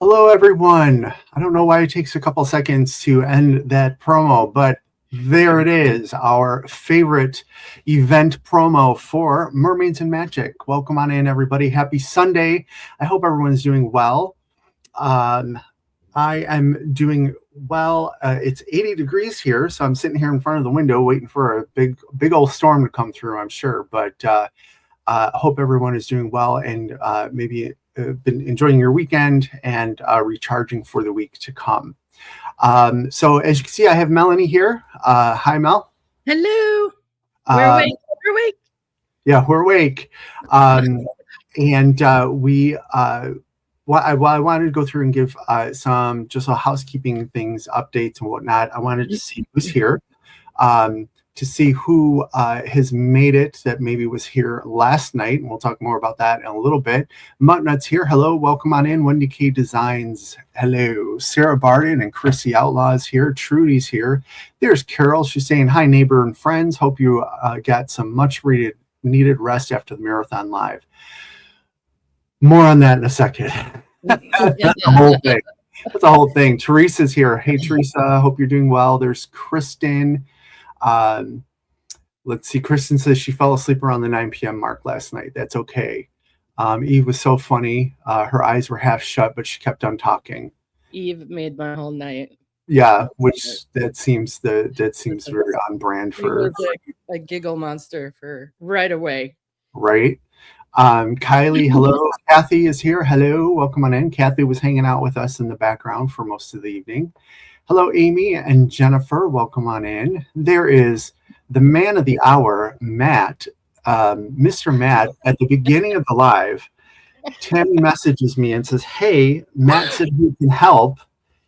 Hello, everyone. I don't know why it takes a couple seconds to end that promo, but there it is, our favorite event promo for Mermaids and Magic. Welcome on in, everybody. Happy Sunday. I hope everyone's doing well. I am doing well. It's 80 degrees here, so I'm sitting here in front of the window waiting for a big old storm to come through, I'm sure. But hope everyone is doing well and maybe been enjoying your weekend and recharging for the week to come. So as you can see, I have Melanie here. Hi, Mel. Hello. We're awake. We're awake. Yeah, we're awake. And I wanted to go through and give some just housekeeping things, updates and whatnot. I wanted to see who's here, to see who has made it that maybe was here last night. And we'll talk more about that in a little bit. Muttnut's here. Hello. Welcome on in. Wendy K Designs. Hello. Sarah Barden and Chrissy Outlaws here. Trudy's here. There's Carol. She's saying, hi, neighbor and friends. Hope you got some much needed rest after the marathon live. More on that in a second. That's the whole thing. That's the whole thing. Teresa's here. Hey, Teresa. Hope you're doing well. There's Kristen. Let's see. Kristen says she fell asleep around the 9 p.m. mark last night. That's okay. Eve was so funny. Her eyes were half shut, but she kept on talking. Eve made my whole night. Yeah, which that seems very on brand for a giggle monster for right away. Right. Kylie, hello. Kathy is here. Hello. Welcome on in. Kathy was hanging out with us in the background for most of the evening. Hello, Amy and Jennifer. Welcome on in. There is the man of the hour, Matt. Mr. Matt, at the beginning of the live, Tammy messages me and says, hey, Matt said he can help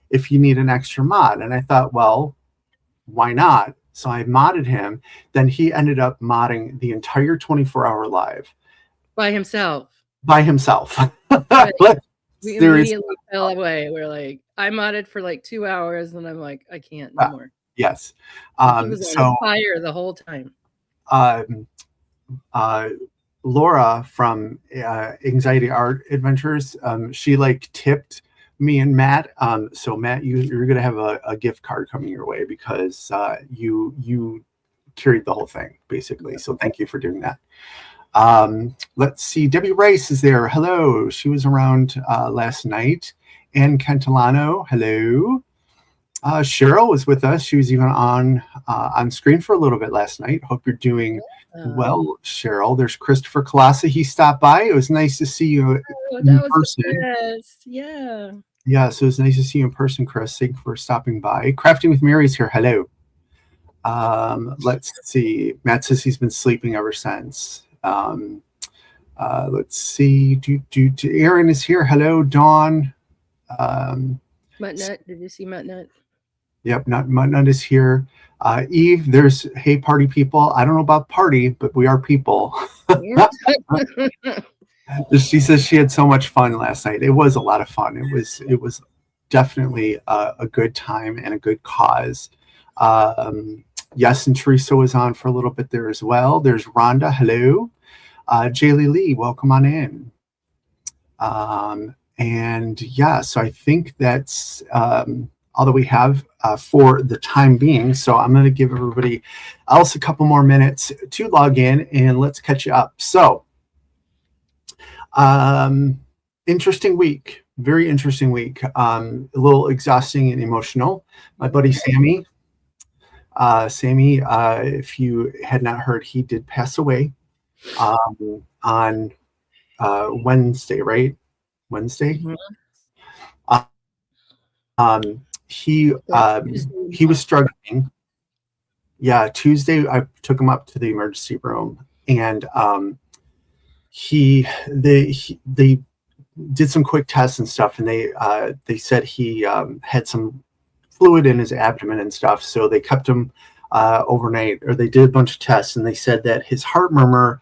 if you need an extra mod. And I thought, well, why not? So I modded him. Then he ended up modding the entire 24-hour live. By himself. We immediately fell away. We're like, I modded for like 2 hours and I'm like, I can't no more. Yes. He was on fire the whole time. Laura from Anxiety Art Adventures, she like tipped me and Matt. So Matt, you're gonna have a gift card coming your way because you carried the whole thing basically. So thank you for doing that. Let's see. Debbie Rice is there. Hello. She was around last night. Ann Cantilano. Hello. Cheryl was with us. She was even on screen for a little bit last night. Hope you're doing well, Cheryl. There's Christopher Colassa. He stopped by. It was nice to see you in person. Yeah. Yeah, so it was nice to see you in person, Chris. Thank you for stopping by. Crafting with Mary's here. Hello. Let's see. Matt says he's been sleeping ever since. Let's see. Aaron is here. Hello, Dawn. Muttnut. Did you see Muttnut? Yep, Muttnut is here. Eve, there's hey party people. I don't know about party, but we are people. She says she had so much fun last night. It was a lot of fun. It was definitely a good time and a good cause. Yes, and Teresa was on for a little bit there as well. There's Rhonda. Hello. Jaylee Lee, welcome on in. And yeah, so I think that's all that we have for the time being. So I'm going to give everybody else a couple more minutes to log in and let's catch you up. So interesting week, very interesting week. A little exhausting and emotional. My buddy Sammy, if you had not heard, he did pass away on Wednesday, right? Wednesday. Mm-hmm. He was struggling. Yeah, Tuesday I took him up to the emergency room, and they did some quick tests and stuff, and they said he had some fluid in his abdomen and stuff. So they kept him overnight, or they did a bunch of tests, and they said that his heart murmur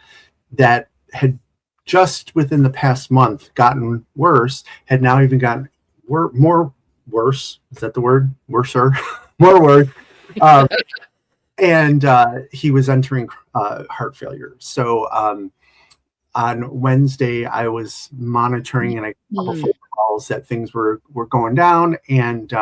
that had just within the past month gotten worse had now even gotten more worse. Is that the word? Worser? More worse. And he was entering heart failure. So on Wednesday, I was monitoring and I got a couple phone calls that things were going down, and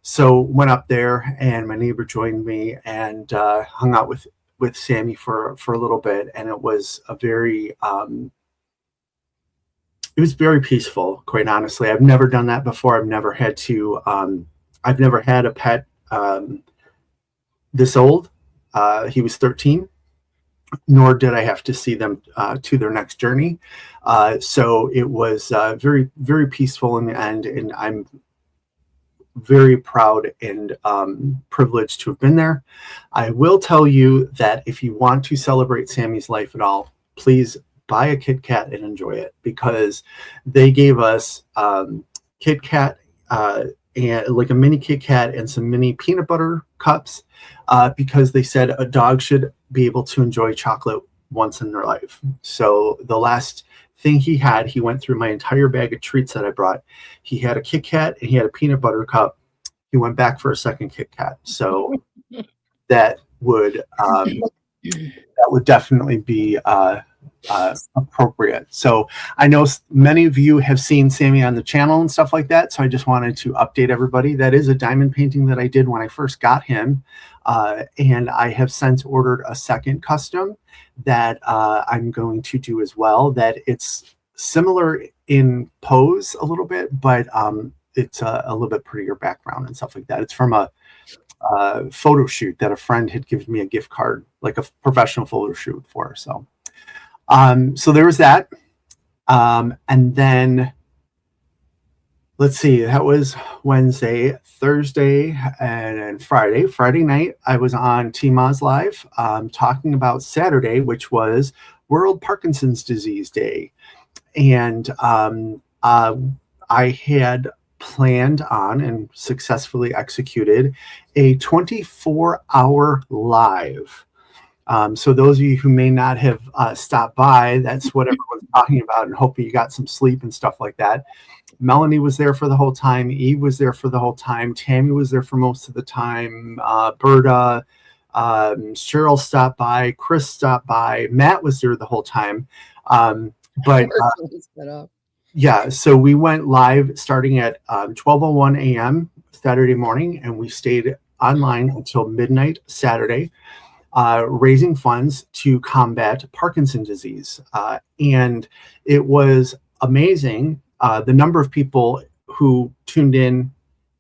so went up there, and my neighbor joined me and hung out with Sammy for a little bit, and it was a very it was very peaceful, quite honestly. I've never done that before. I've never had a pet this old. He was 13, nor did I have to see them to their next journey. So it was very, very peaceful in the end, and I'm very proud and privileged to have been there. I will tell you that if you want to celebrate Sammy's life at all, please buy a Kit Kat and enjoy it, because they gave us Kit Kat and like a mini Kit Kat and some mini peanut butter cups, because they said a dog should be able to enjoy chocolate once in their life. So the last thing he went through my entire bag of treats that I brought. He had a Kit Kat and he had a peanut butter cup. He went back for a second Kit Kat. So that would definitely be appropriate. So I know many of you have seen Sammy on the channel and stuff like that. So I just wanted to update everybody. That is a diamond painting that I did when I first got him. And I have since ordered a second custom that I'm going to do as well. That it's similar in pose a little bit, but it's a little bit prettier background and stuff like that. It's from a photo shoot that a friend had given me a gift card, like a professional photo shoot for. So there was that. And then let's see, that was Wednesday, Thursday, and Friday. Friday night, I was on TMA's Live talking about Saturday, which was World Parkinson's Disease Day. And I had planned on and successfully executed a 24-hour live. So those of you who may not have stopped by, that's what everyone's talking about, and hoping you got some sleep and stuff like that. Melanie was there for the whole time. Eve was there for the whole time. Tammy was there for most of the time. Berta, Cheryl stopped by. Chris stopped by. Matt was there the whole time. Yeah, so we went live starting at 12:01 a.m. Saturday morning, and we stayed online until midnight Saturday, raising funds to combat Parkinson's disease. And it was amazing, the number of people who tuned in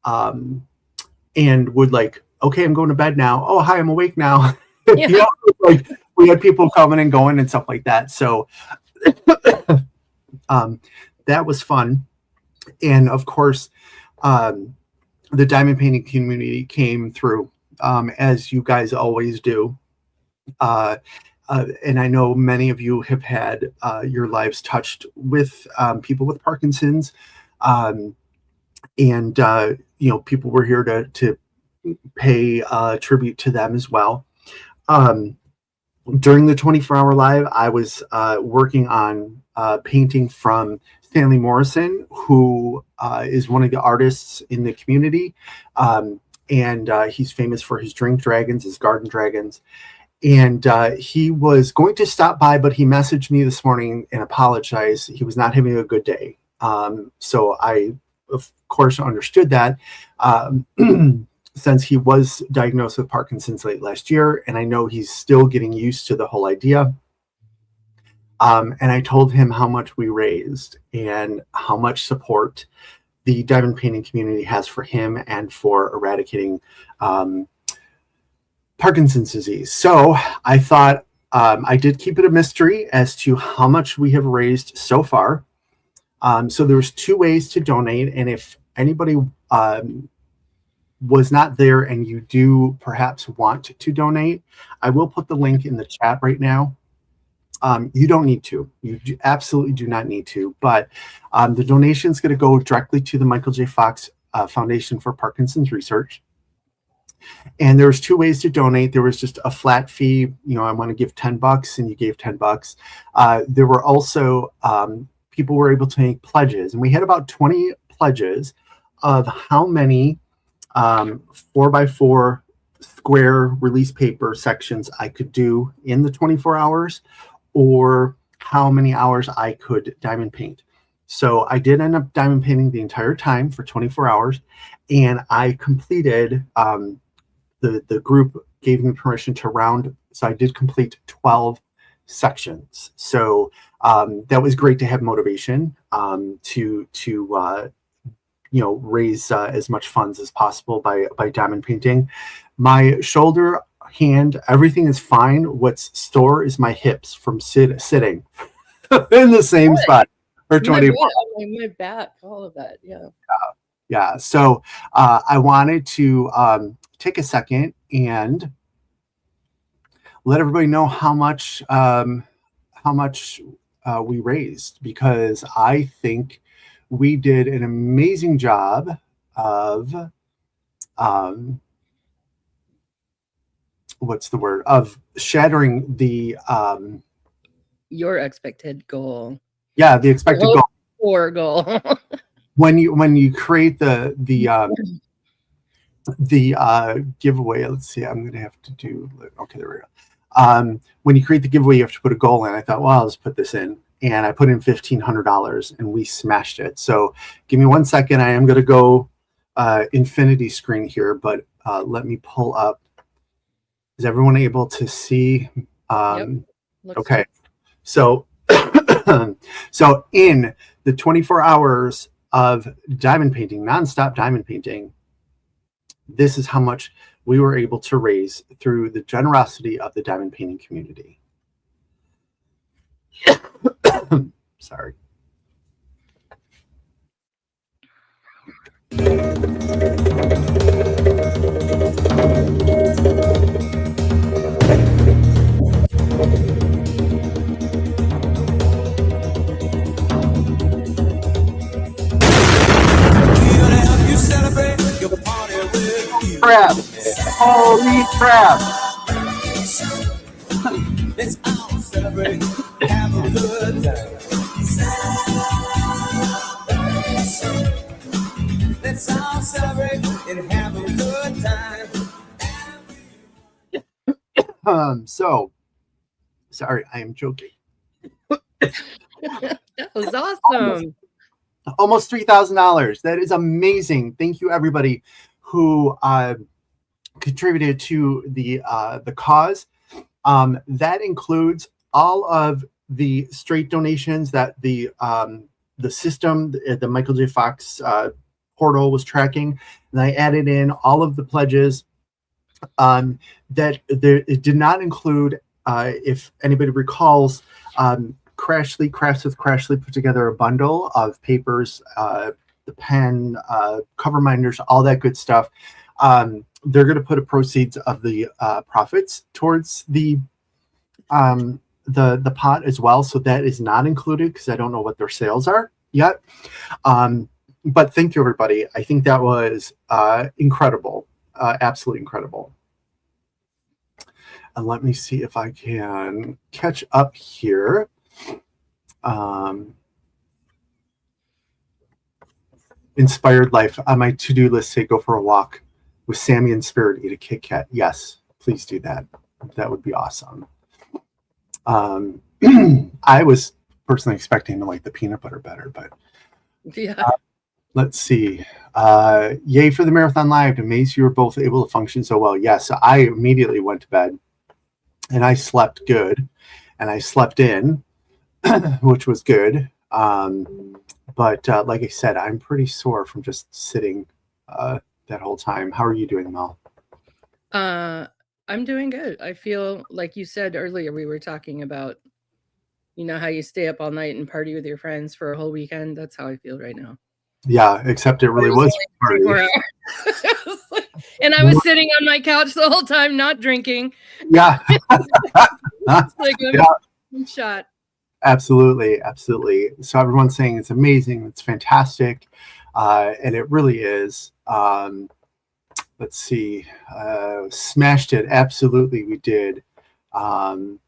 and would like, okay, I'm going to bed now. Oh, hi, I'm awake now. Yeah. You know, like, we had people coming and going and stuff like that. So that was fun. And of course, the diamond painting community came through, as you guys always do. And I know many of you have had your lives touched with people with Parkinson's. And, you know, people were here to pay tribute to them as well. During the 24-hour live, I was working on painting from Stanley Morrison, who is one of the artists in the community. And he's famous for his drink dragons, his garden dragons. And he was going to stop by, but he messaged me this morning and apologized. He was not having a good day. So I, of course, understood that since he was diagnosed with Parkinson's late last year, and I know he's still getting used to the whole idea. And I told him how much we raised and how much support the diamond painting community has for him and for eradicating Parkinson's disease. So I thought I did keep it a mystery as to how much we have raised so far. So there's two ways to donate. And if anybody was not there and you do perhaps want to donate, I will put the link in the chat right now. You don't need to. You absolutely do not need to. But the donation is going to go directly to the Michael J. Fox Foundation for Parkinson's Research. And there's two ways to donate. There was just a flat fee. You know, I want to give $10, and you gave $10. There were also people were able to make pledges, and we had about 20 pledges of how many 4x4 square release paper sections I could do in the 24 hours, or how many hours I could diamond paint. So I did end up diamond painting the entire time for 24 hours, and I completed, the group gave me permission to round. So I did complete 12 sections. So that was great to have motivation to raise as much funds as possible by diamond painting. My shoulder, hand, everything is fine. What's sore is my hips from sitting in the same spot for 24. My back, all of that. Yeah. So I wanted to take a second and let everybody know how much we raised, because I think we did an amazing job of of shattering the your expected goal. Yeah, the expected goal. Or goal. when you create the giveaway, let's see, I'm gonna have to do, okay, there we go. When you create the giveaway, you have to put a goal in. I thought, well, I'll just put this in, and I put in $1,500, and we smashed it. So give me 1 second. I am gonna go infinity screen here, but let me pull up. Is everyone able to see? Yep. Okay, good. So so in the 24 hours of diamond painting, nonstop diamond painting, this is how much we were able to raise through the generosity of the diamond painting community. Sorry. Crap! Holy crap! Let's all celebrate, have a good time. Let's all celebrate and have a good time. So, sorry, I am joking. That was awesome. Almost $3,000. That is amazing. Thank you, everybody who contributed to the cause. That includes all of the straight donations that the system, the Michael J. Fox portal was tracking, and I added in all of the pledges. It did not include, if anybody recalls, Crashly, Crafts with Crashly put together a bundle of papers, the pen, cover minders, all that good stuff. They're going to put a proceeds of the profits towards the pot as well. So that is not included because I don't know what their sales are yet. But thank you, everybody. I think that was incredible, absolutely incredible. And let me see if I can catch up here. Inspired life. On my to-do list, say go for a walk with Sammy and Spirit, eat a Kit Kat. Yes, please do that. That would be awesome. I was personally expecting to like the peanut butter better, but yeah. Let's see. Yay for the Marathon Live. Amazed you were both able to function so well. Yes, I immediately went to bed and I slept good and I slept in, which was good. But like I said, I'm pretty sore from just sitting that whole time. How are you doing, Mel? I'm doing good. I feel like you said earlier, we were talking about, you know, how you stay up all night and party with your friends for a whole weekend. That's how I feel right now. Yeah, except it really was. And I was sitting on my couch the whole time, not drinking. Yeah. It's like a shot. Absolutely, absolutely. So everyone's saying it's amazing, it's fantastic, and it really is. Let's see, smashed it. Absolutely, we did. And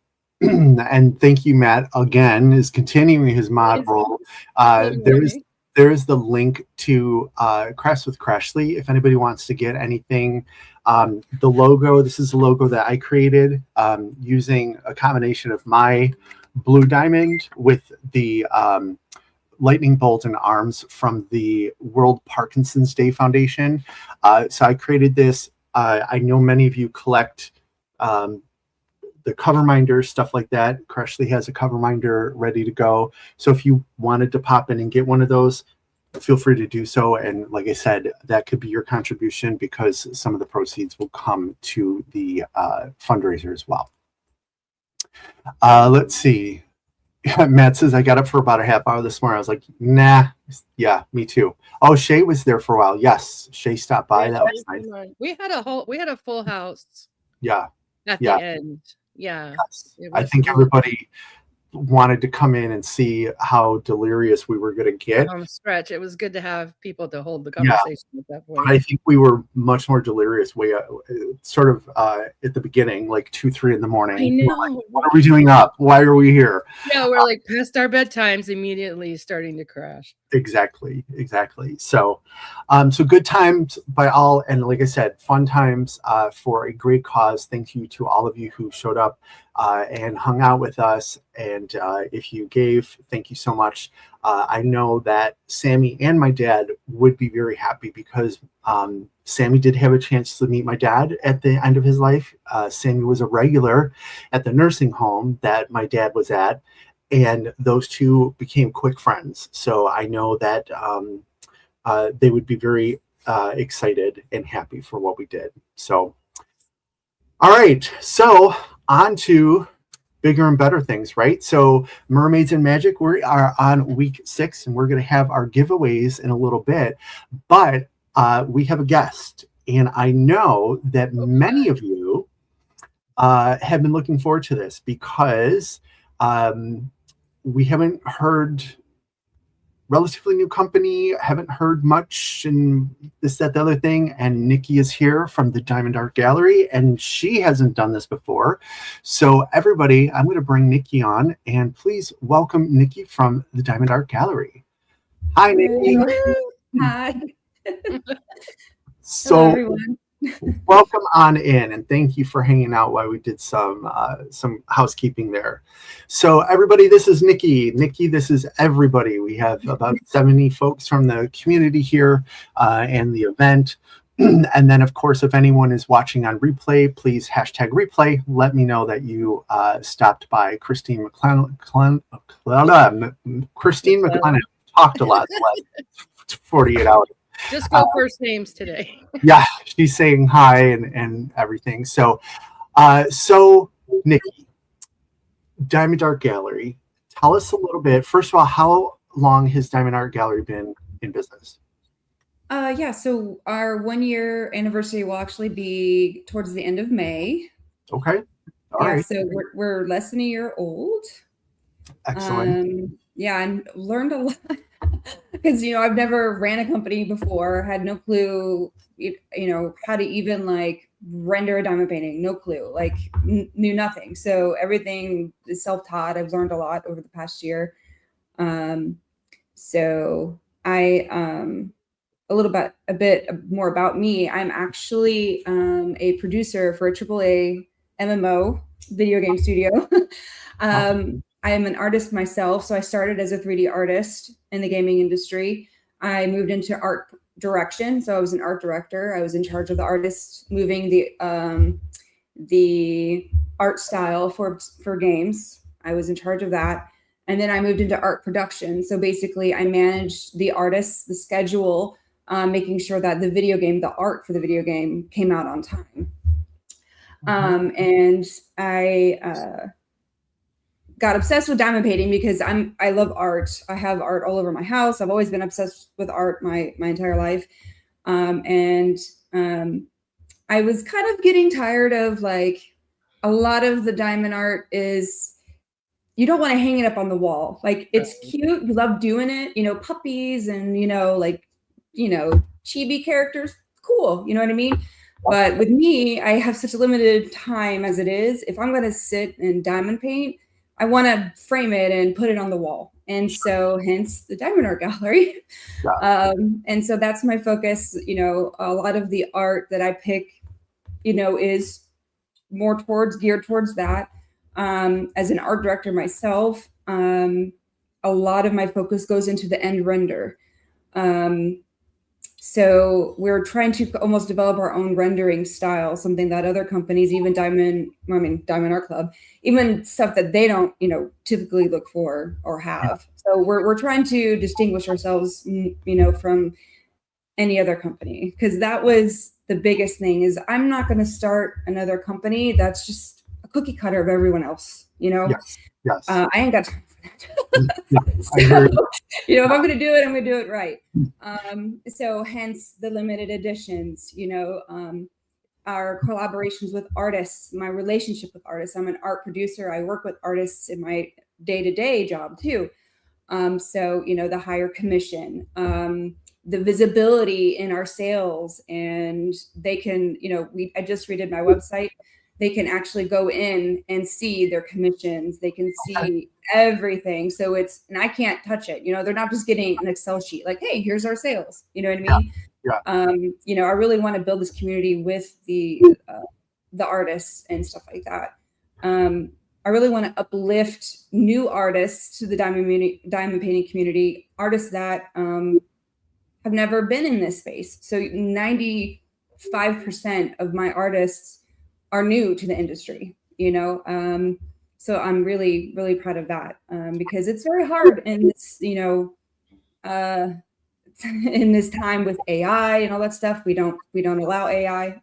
thank you, Matt. Again, is continuing his mod role. There is the link to Crafts with Crashly if anybody wants to get anything. The logo. This is the logo that I created using a combination of my blue diamond with the lightning bolt in arms from the World Parkinson's Day Foundation. So I created this. I know many of you collect the cover minders, stuff like that. Crashly has a cover minder ready to go. So if you wanted to pop in and get one of those, feel free to do so. And like I said, that could be your contribution because some of the proceeds will come to the fundraiser as well. Let's see. Matt says, I got up for about a half hour this morning. I was like, nah. Yeah, me too. Oh, Shay was there for a while. Yes, Shay stopped by. That was nice. We had a full house. Yeah. At the end. Yeah. Yes. I think everybody wanted to come in and see how delirious we were going to get. On the stretch, it was good to have people to hold the conversation at that point. But I think we were much more delirious sort of at the beginning, like 2-3 in the morning. I know. Like, what are we doing up? Why are we here? Yeah, we're like past our bedtimes, immediately starting to crash. Exactly. So good times by all, and like I said, fun times for a great cause. Thank you to all of you who showed up and hung out with us. And if you gave, thank you so much. I know that Sammy and my dad would be very happy because Sammy did have a chance to meet my dad at the end of his life. Sammy was a regular at the nursing home that my dad was at, and those two became quick friends. So I know that they would be very excited and happy for what we did. So, all right. So on to bigger and better things, right? So Mermaids and Magic, we are on week 6, and we're going to have our giveaways in a little bit. But we have a guest, and I know that many of you have been looking forward to this because we haven't heard, relatively new company, haven't heard much and this, that, the other thing. And Nikki is here from the Diamond Art Gallery, and she hasn't done this before. So everybody, I'm going to bring Nikki on, and please welcome Nikki from the Diamond Art Gallery. Hi, Nikki. Hi. So hello, everyone. Welcome on in, and thank you for hanging out while we did some housekeeping there. So everybody, this is Nikki. Nikki, this is everybody. We have about 70 folks from the community here and the event. And then, of course, if anyone is watching on replay, please hashtag replay. Let me know that you stopped by. Christine McClellan talked a lot the last 48 hours. Just go first names today. Yeah, she's saying hi and everything. So Nikki, Diamond Art Gallery, tell us a little bit. First of all, how long has Diamond Art Gallery been in business? Yeah, so our 1-year anniversary will actually be towards the end of May. Okay. All right. So we're less than a year old. Excellent. Yeah, and learned a lot because I've never ran a company before, had no clue how to even like render a diamond painting, no clue, like knew nothing. So everything is self-taught. I've learned a lot over the past year. So I a bit more about me. I'm actually a producer for a AAA MMO video game studio. I am an artist myself. So I started as a 3D artist in the gaming industry. I moved into art direction. So I was an art director. I was in charge of the artists moving the art style for games. I was in charge of that. And then I moved into art production. So basically I managed the artists, the schedule, making sure that the art for the video game came out on time. And I got obsessed with diamond painting because I love art. I have art all over my house. I've always been obsessed with art my entire life. And I was kind of getting tired of like a lot of the diamond art is you don't want to hang it up on the wall. Like it's cute. You love doing it, puppies and, chibi characters. Cool. You know what I mean? But with me, I have such a limited time as it is. If I'm going to sit and diamond paint, I want to frame it and put it on the wall. And so hence the Diamond Art Gallery. And so that's my focus. A lot of the art that I pick, is more geared towards that. As an art director myself, a a lot of my focus goes into the end render. So we're trying to almost develop our own rendering style, something that other companies, even Diamond Art Club, even stuff that they don't, typically look for or have. So we're trying to distinguish ourselves, from any other company, because that was the biggest thing. Is I'm not going to start another company that's just a cookie cutter of everyone else. Yes. I ain't got time for that. So, if I'm going to do it, I'm going to do it right. So hence the limited editions, our collaborations with artists, my relationship with artists. I'm an art producer. I work with artists in my day-to-day job too. So, the higher commission, the visibility in our sales, and they can, I just redid my website. They can actually go in and see their commissions. They can see everything. So and I can't touch it. They're not just getting an Excel sheet like, hey, here's our sales. You know what I mean? Yeah. I really want to build this community with the artists and stuff like that. I really want to uplift new artists to the diamond painting community, artists that have never been in this space. So 95% of my artists are new to the industry, so I'm really, really proud of that, because it's very hard in this, in this time with AI and all that stuff. We don't allow AI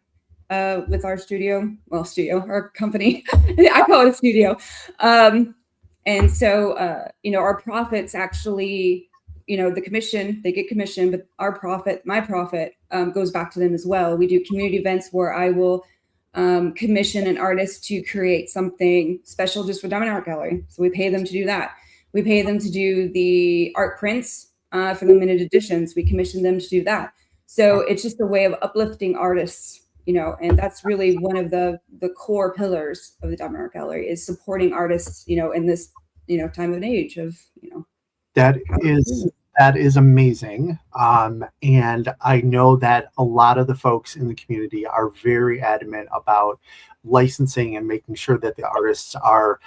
with our our company. I call it a studio. And so, our profits actually, the commission, they get commission, but my profit goes back to them as well. We do community events where I will commission an artist to create something special just for Diamond Art Gallery. So we pay them to do that. We pay them to do the art prints for limited editions. We commission them to do that. So it's just a way of uplifting artists, and that's really one of the core pillars of the Diamond Art Gallery, is supporting artists, in this, time and age of, That is amazing. And I know that a lot of the folks in the community are very adamant about licensing and making sure that the artists are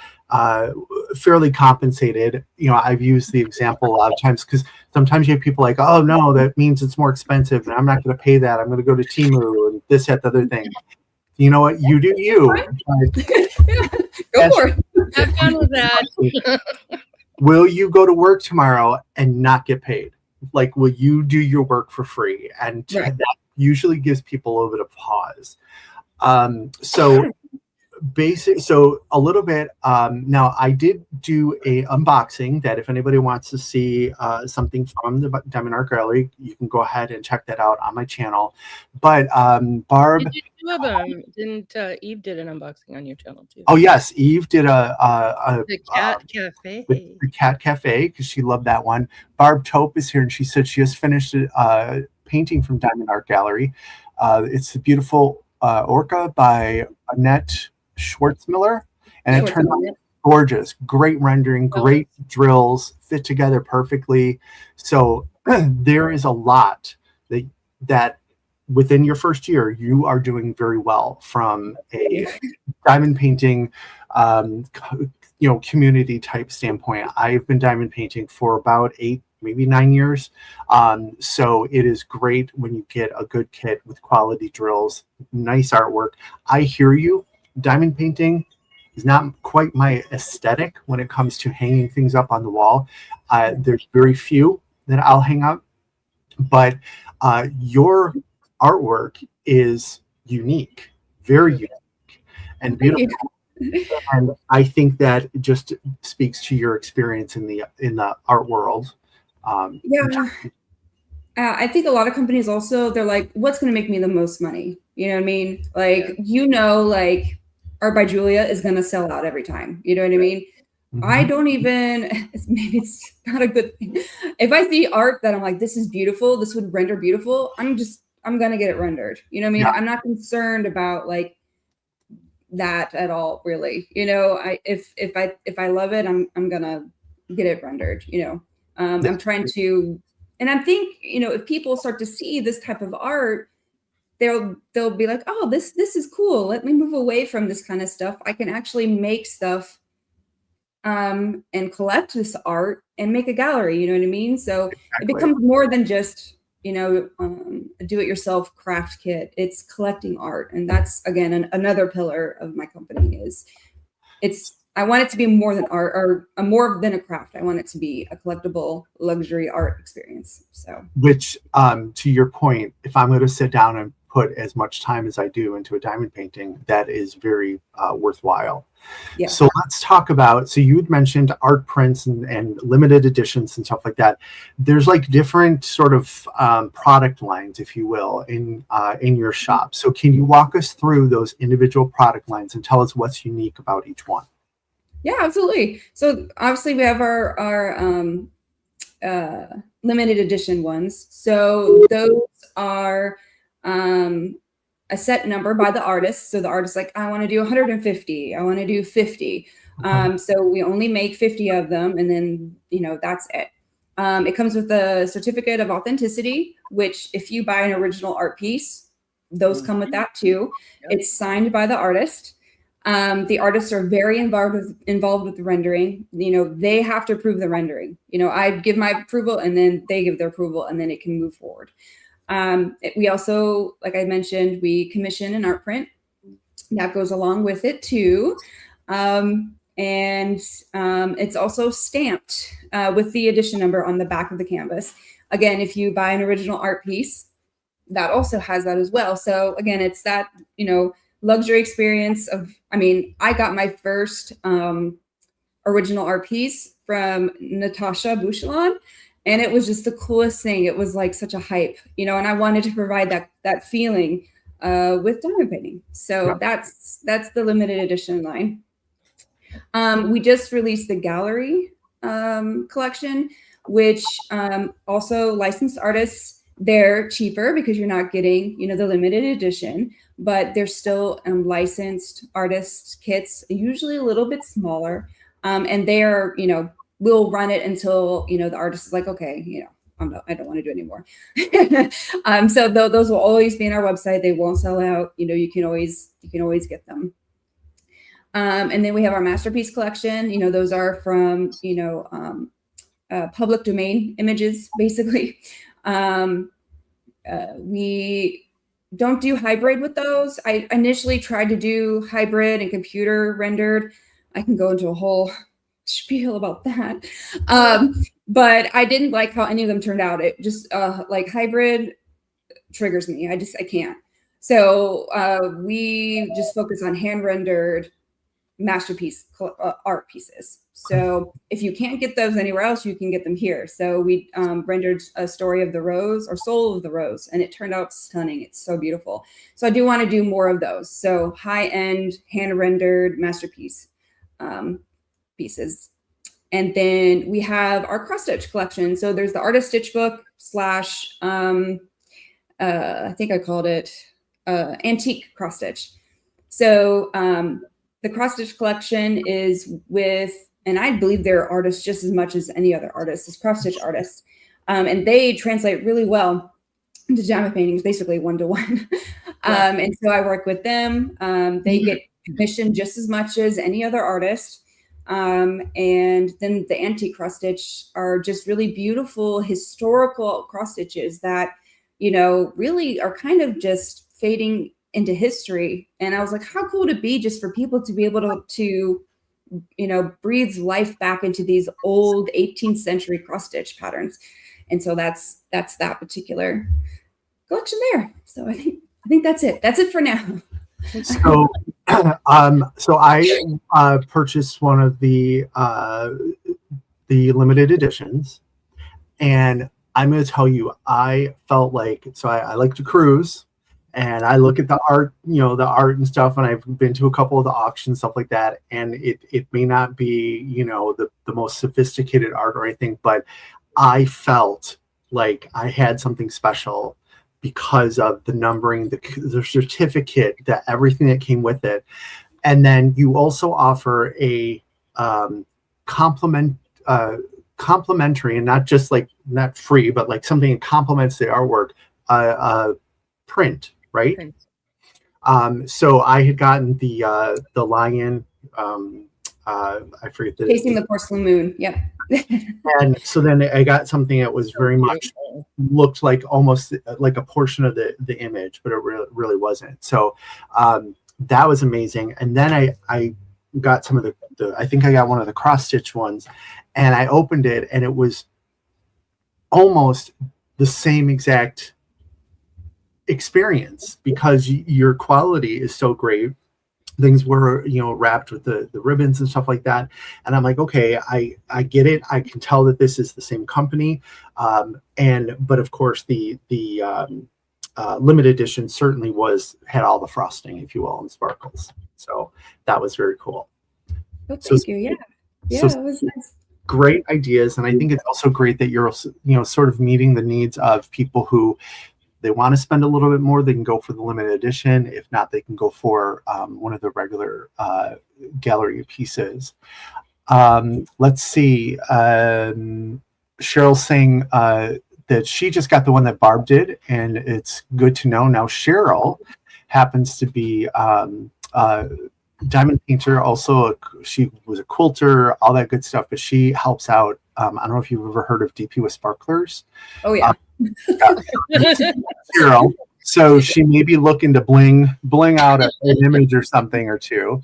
fairly compensated. I've used the example a lot of times, because sometimes you have people like, oh no, that means it's more expensive and I'm not going to pay that. I'm going to go to Temu and this, that, the other thing. You know what? You do you. Go for it. Have fun with that. Will you go to work tomorrow and not get paid? Like, will you do your work for free? And right. That usually gives people a little bit of pause. So a little bit, now I did do a unboxing that if anybody wants to see something from the Diamond Art Gallery, you can go ahead and check that out on my channel. But Barb, you did two of them. Didn't Eve did an unboxing on your channel too? Oh yes, Eve did the Cat Cafe. The Cat Cafe, because she loved that one. Barb Tope is here, and she said she just finished a painting from Diamond Art Gallery. It's a beautiful Orca by Annette Schwartzmiller, and it turned out gorgeous. Great rendering, great drills, fit together perfectly. So there is a lot that within your first year you are doing very well from a diamond painting community type standpoint. I've been diamond painting for about 8, maybe 9 years. So it is great when you get a good kit with quality drills, nice artwork. I hear you. Diamond painting is not quite my aesthetic when it comes to hanging things up on the wall. There's very few that I'll hang up, but your artwork is unique, very unique and beautiful. And I think that just speaks to your experience in the art world. I think a lot of companies also, they're like, what's going to make me the most money? You know what I mean? Like, Art by Julia is going to sell out every time. You know what I mean? Mm-hmm. I don't even, maybe it's not a good thing. If I see art that I'm like, this is beautiful, this would render beautiful, I'm going to get it rendered. You know what I mean? Yeah. I'm not concerned about like that at all, really. If I love it, I'm going to get it rendered, I'm trying to, and I think, if people start to see this type of art, they'll be like, oh, this is cool. Let me move away from this kind of stuff. I can actually make stuff and collect this art and make a gallery. You know what I mean? So it Exactly. becomes more than just, you know, a do-it-yourself craft kit. It's collecting art, and that's again another pillar of my company. I want it to be more than art, or more than a craft. I want it to be a collectible luxury art experience. So, which, to your point, if I'm going to sit down and put as much time as I do into a diamond painting, that is very worthwhile. yeah. So let's talk about, so you had mentioned art prints and limited editions and stuff like that. There's like different sort of product lines, if you will, in your shop. So can you walk us through those individual product lines and tell us what's unique about each one? Yeah, absolutely. So obviously we have our limited edition ones. So those are a set number by the artist. So the artist's like, I want to do 150. I want to do 50. So we only make 50 of them, and then, you know, that's it. It comes with a certificate of authenticity, which if you buy an original art piece, those come with that too. Yep. It's signed by the artist. The artists are very involved with the rendering. You know, they have to approve the rendering. You know, I give my approval, and then they give their approval, and then it can move forward. We also, like I mentioned, we commission an art print that goes along with it too. It's also stamped with the edition number on the back of the canvas. Again, if you buy an original art piece, that also has that as well. So again, it's that, you know, luxury experience of, I mean, I got my first original art piece from Natasha Bouchelon, and it was just the coolest thing. It was like such a hype, you know, and I wanted to provide that feeling with diamond painting. So that's the limited edition line. We just released the gallery collection, which also licensed artists. They're cheaper because you're not getting, you know, the limited edition, but they're still licensed artist kits, usually a little bit smaller. And they're, you know, we'll run it until, you know, the artist is like, okay, you know, I don't want to do it anymore. So those will always be in our website. They won't sell out. You know, you can always get them. And then we have our masterpiece collection. You know, those are from, you know, public domain images, basically. We don't do hybrid with those. I initially tried to do hybrid and computer rendered. I can go into a whole spiel about that. But I didn't like how any of them turned out. It just like hybrid triggers me. I can't. So we just focus on hand rendered masterpiece art pieces. So if you can't get those anywhere else, you can get them here. So we rendered a story of the rose, or soul of the rose, and it turned out stunning. It's so beautiful. So I do want to do more of those. So high-end hand rendered masterpiece pieces. And then we have our cross stitch collection. So there's the artist stitch book / I think I called it antique cross stitch. So the cross stitch collection is with, and I believe they're artists just as much as any other artist, is cross stitch artists. And they translate really well into diamond paintings, basically 1-to-1. And so I work with them. They get commissioned just as much as any other artist. And then the antique cross stitch are just really beautiful historical cross stitches that, you know, really are kind of just fading into history. And I was like, how cool would it be just for people to be able to, you know, breathe life back into these old 18th century cross stitch patterns. And so that's that particular collection there. So I think that's it. That's it for now. So, so I purchased one of the limited editions, and I'm going to tell you, I felt like, so I like to cruise, and I look at the art, you know, the art and stuff, and I've been to a couple of the auctions, stuff like that, and it may not be, you know, the most sophisticated art or anything, but I felt like I had something special because of the numbering, the certificate, everything that came with it. And then you also offer a complimentary, and not just like, not free, but like something that complements the artwork, print, right? Print. So I had gotten the lion I forget the Chasing the Porcelain Moon. Yep. and so then I got something that was very much looked like almost like a portion of the image, but it really wasn't. So that was amazing. And then I got some of the I think I got one of the cross stitch ones, and I opened it, and it was almost the same exact experience because your quality is so great. Things were, wrapped with the ribbons and stuff like that. And I'm like, okay, I get it. I can tell that this is the same company. But of course the limited edition certainly had all the frosting, if you will, and sparkles. So that was very cool. Oh, thank you. Yeah. Yeah, so it was nice. Great ideas. And I think it's also great that you're, sort of meeting the needs of people who they want to spend a little bit more. They can go for the limited edition. If not, they can go for one of the regular gallery pieces. Let's see. Cheryl's saying that she just got the one that Barb did, and it's good to know. Now, Cheryl happens to be diamond painter. Also, she was a quilter, all that good stuff, but she helps out. I don't know if you've ever heard of DP with Sparklers. Oh, yeah. Cheryl. So she may be looking to bling out an image or something or two.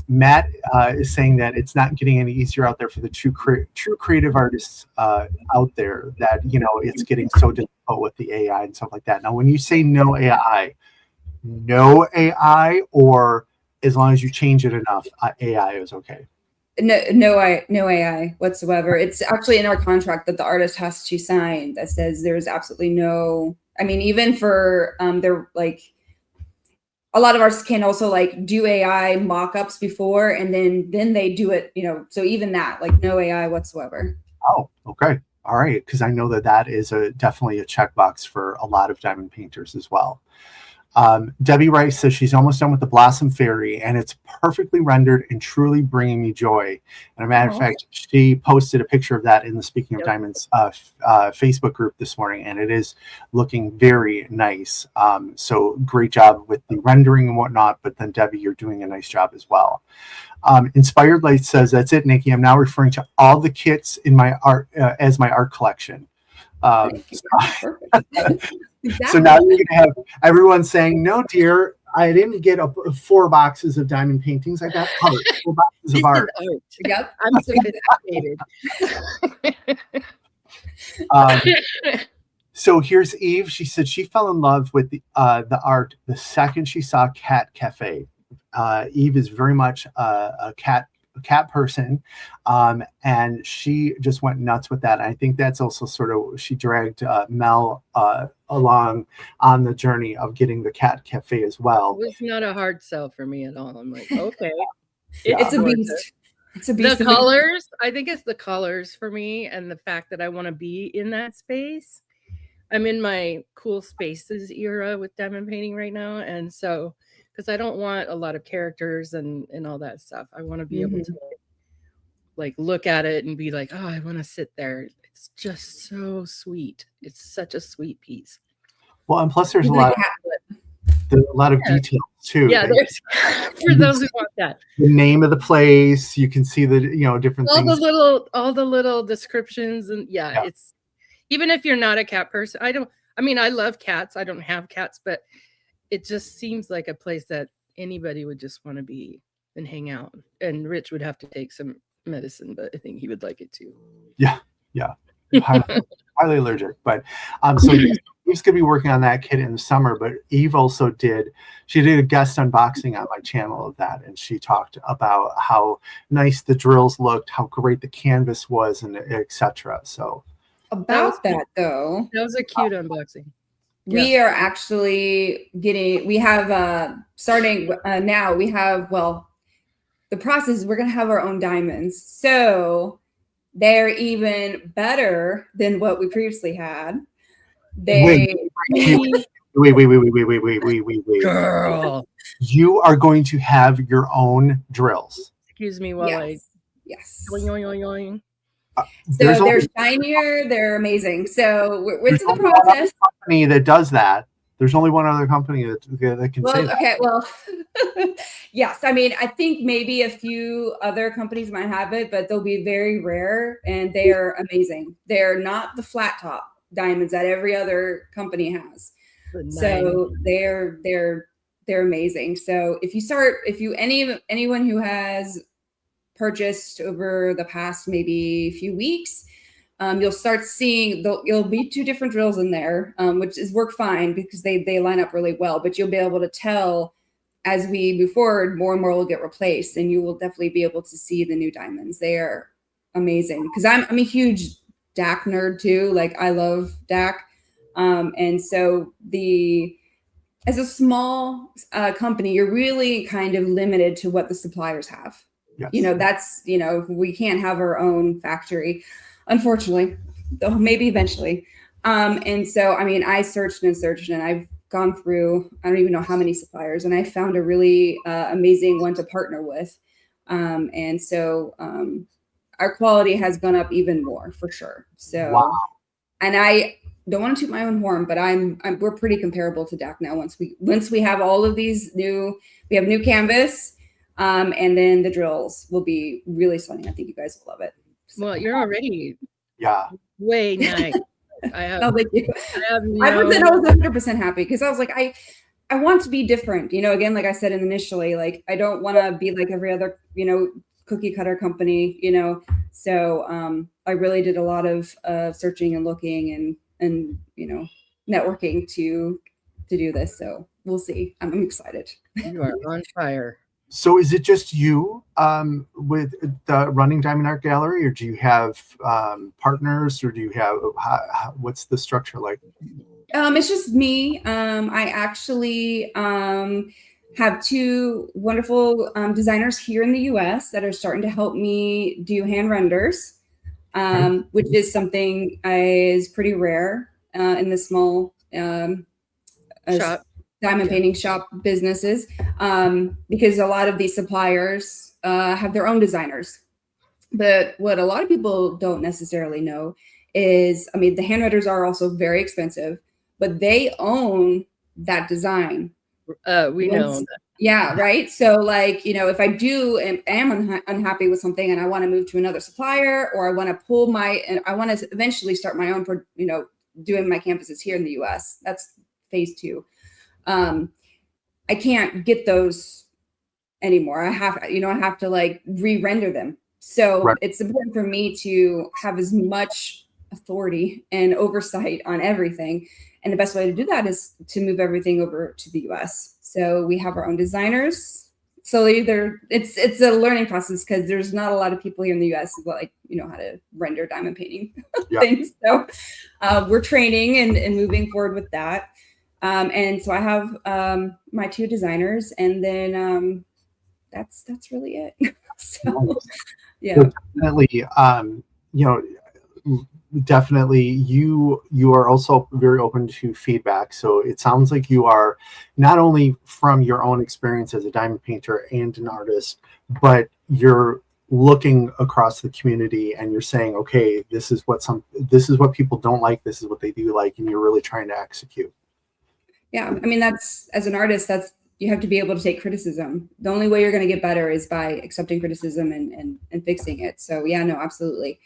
Matt is saying that it's not getting any easier out there for the true creative artists out there, that, it's getting so difficult with the AI and stuff like that. Now, when you say no AI, or as long as you change it enough, AI is okay. No AI whatsoever. It's actually in our contract that the artist has to sign that says there's absolutely no. I mean, even for they're like, a lot of artists can also like do AI mock-ups before, and then they do it. So even that, like, no AI whatsoever. Oh, okay, all right, because I know that is definitely a checkbox for a lot of diamond painters as well. Debbie Rice says she's almost done with the Blossom Fairy, and it's perfectly rendered and truly bringing me joy. And a matter of fact, she posted a picture of that in the Speaking of Diamonds Facebook group this morning, and it is looking very nice. So great job with the rendering and whatnot, but then Debbie, you're doing a nice job as well. Inspired Light says, that's it, Nikki. I'm now referring to all the kits in my art as my art collection. Exactly. So now you're going to have everyone saying, no, dear, I didn't get 4 boxes of diamond paintings. I got art, 4 boxes of art. Yep. I'm sophisticated. So here's Eve. She said she fell in love with the art the second she saw Cat Cafe. Eve is very much a cat person, and she just went nuts with that. And I think that's also sort of, she dragged Mel along on the journey of getting the Cat Cafe as well. It was not a hard sell for me at all. I'm like, okay. It's a beast. It's a beast. The colors, I think it's the colors for me, and the fact that I want to be in that space. I'm in my cool spaces era with diamond painting right now, and so because I don't want a lot of characters and all that stuff. I want to be able to like look at it and be like, oh, I want to sit there. It's just so sweet. It's such a sweet piece. Well, and plus there's a lot of details too. Yeah, there's for those who want that. The name of the place, you can see the different all things. all the little descriptions, and it's, even if you're not a cat person, I love cats. I don't have cats, but it just seems like a place that anybody would just want to be and hang out. And Rich would have to take some medicine, but I think he would like it too. Yeah. Highly allergic. But so Eve's gonna be working on that kit in the summer, but Eve also did a guest unboxing on my channel of that, and she talked about how nice the drills looked, how great the canvas was, and etc. So about that though, that was a cute unboxing. We are actually we have starting now, we have, the process is we're going to have our own diamonds. So they're even better than what we previously had. Wait. Girl. You are going to have your own drills. Excuse me while Yes. Yoing. So they're shinier, they're amazing. So we're to the process. Company that does that. There's only one other company that can say that. Okay, well, yes. I mean, I think maybe a few other companies might have it, but they'll be very rare, and they are amazing. They're not the flat top diamonds that every other company has. So they're amazing. So anyone who has purchased over the past maybe few weeks, you'll start seeing you'll be 2 different drills in there, which is work fine because they line up really well. But you'll be able to tell as we move forward, more and more will get replaced, and you will definitely be able to see the new diamonds. They are amazing because I'm a huge DAC nerd too. Like I love DAC, and so as a small company, you're really kind of limited to what the suppliers have. Yes. We can't have our own factory, unfortunately, though maybe eventually. And so, I mean, I searched and I've gone through, I don't even know how many suppliers, and I found a really amazing one to partner with. And so our quality has gone up even more for sure. So, wow. And I don't want to toot my own horn, but we're pretty comparable to DAC now. Once we have all of these we have new canvas, and then the drills will be really stunning. I think you guys will love it. So. Well, you're already way nice. I wasn't 100% happy because I was like, I want to be different. Again, like I said initially, like I don't want to be like every other, cookie cutter company, So I really did a lot of searching and looking and networking to do this. So we'll see. I'm excited. You are on fire. So is it just you with the running Diamond Art Gallery, or do you have partners, or do you have what's the structure like? It's just me. I actually have 2 wonderful designers here in the US that are starting to help me do hand renders, which is something is pretty rare in the small shop. Diamond painting shop businesses, because a lot of these suppliers have their own designers. But what a lot of people don't necessarily know is, I mean, the hand renders are also very expensive, but they own that design. We know that. Yeah, right. So like, if I am unhappy with something and I want to move to another supplier, or I want to I want to eventually start my own, doing my canvases here in the US. That's phase 2. I can't get those anymore. I have to like re-render them. So right. It's important for me to have as much authority and oversight on everything. And the best way to do that is to move everything over to the US. So we have our own designers. Slowly it's a learning process because there's not a lot of people here in the US who how to render diamond painting things. So we're training and moving forward with that. And so I have my 2 designers, and then that's really it. So yeah, so definitely you are also very open to feedback. So it sounds like you are not only from your own experience as a diamond painter and an artist, but you're looking across the community and you're saying, okay, this is what people don't like, this is what they do like, and you're really trying to execute. Yeah, I mean, as an artist, you have to be able to take criticism. The only way you're going to get better is by accepting criticism and fixing it. So yeah, no, absolutely.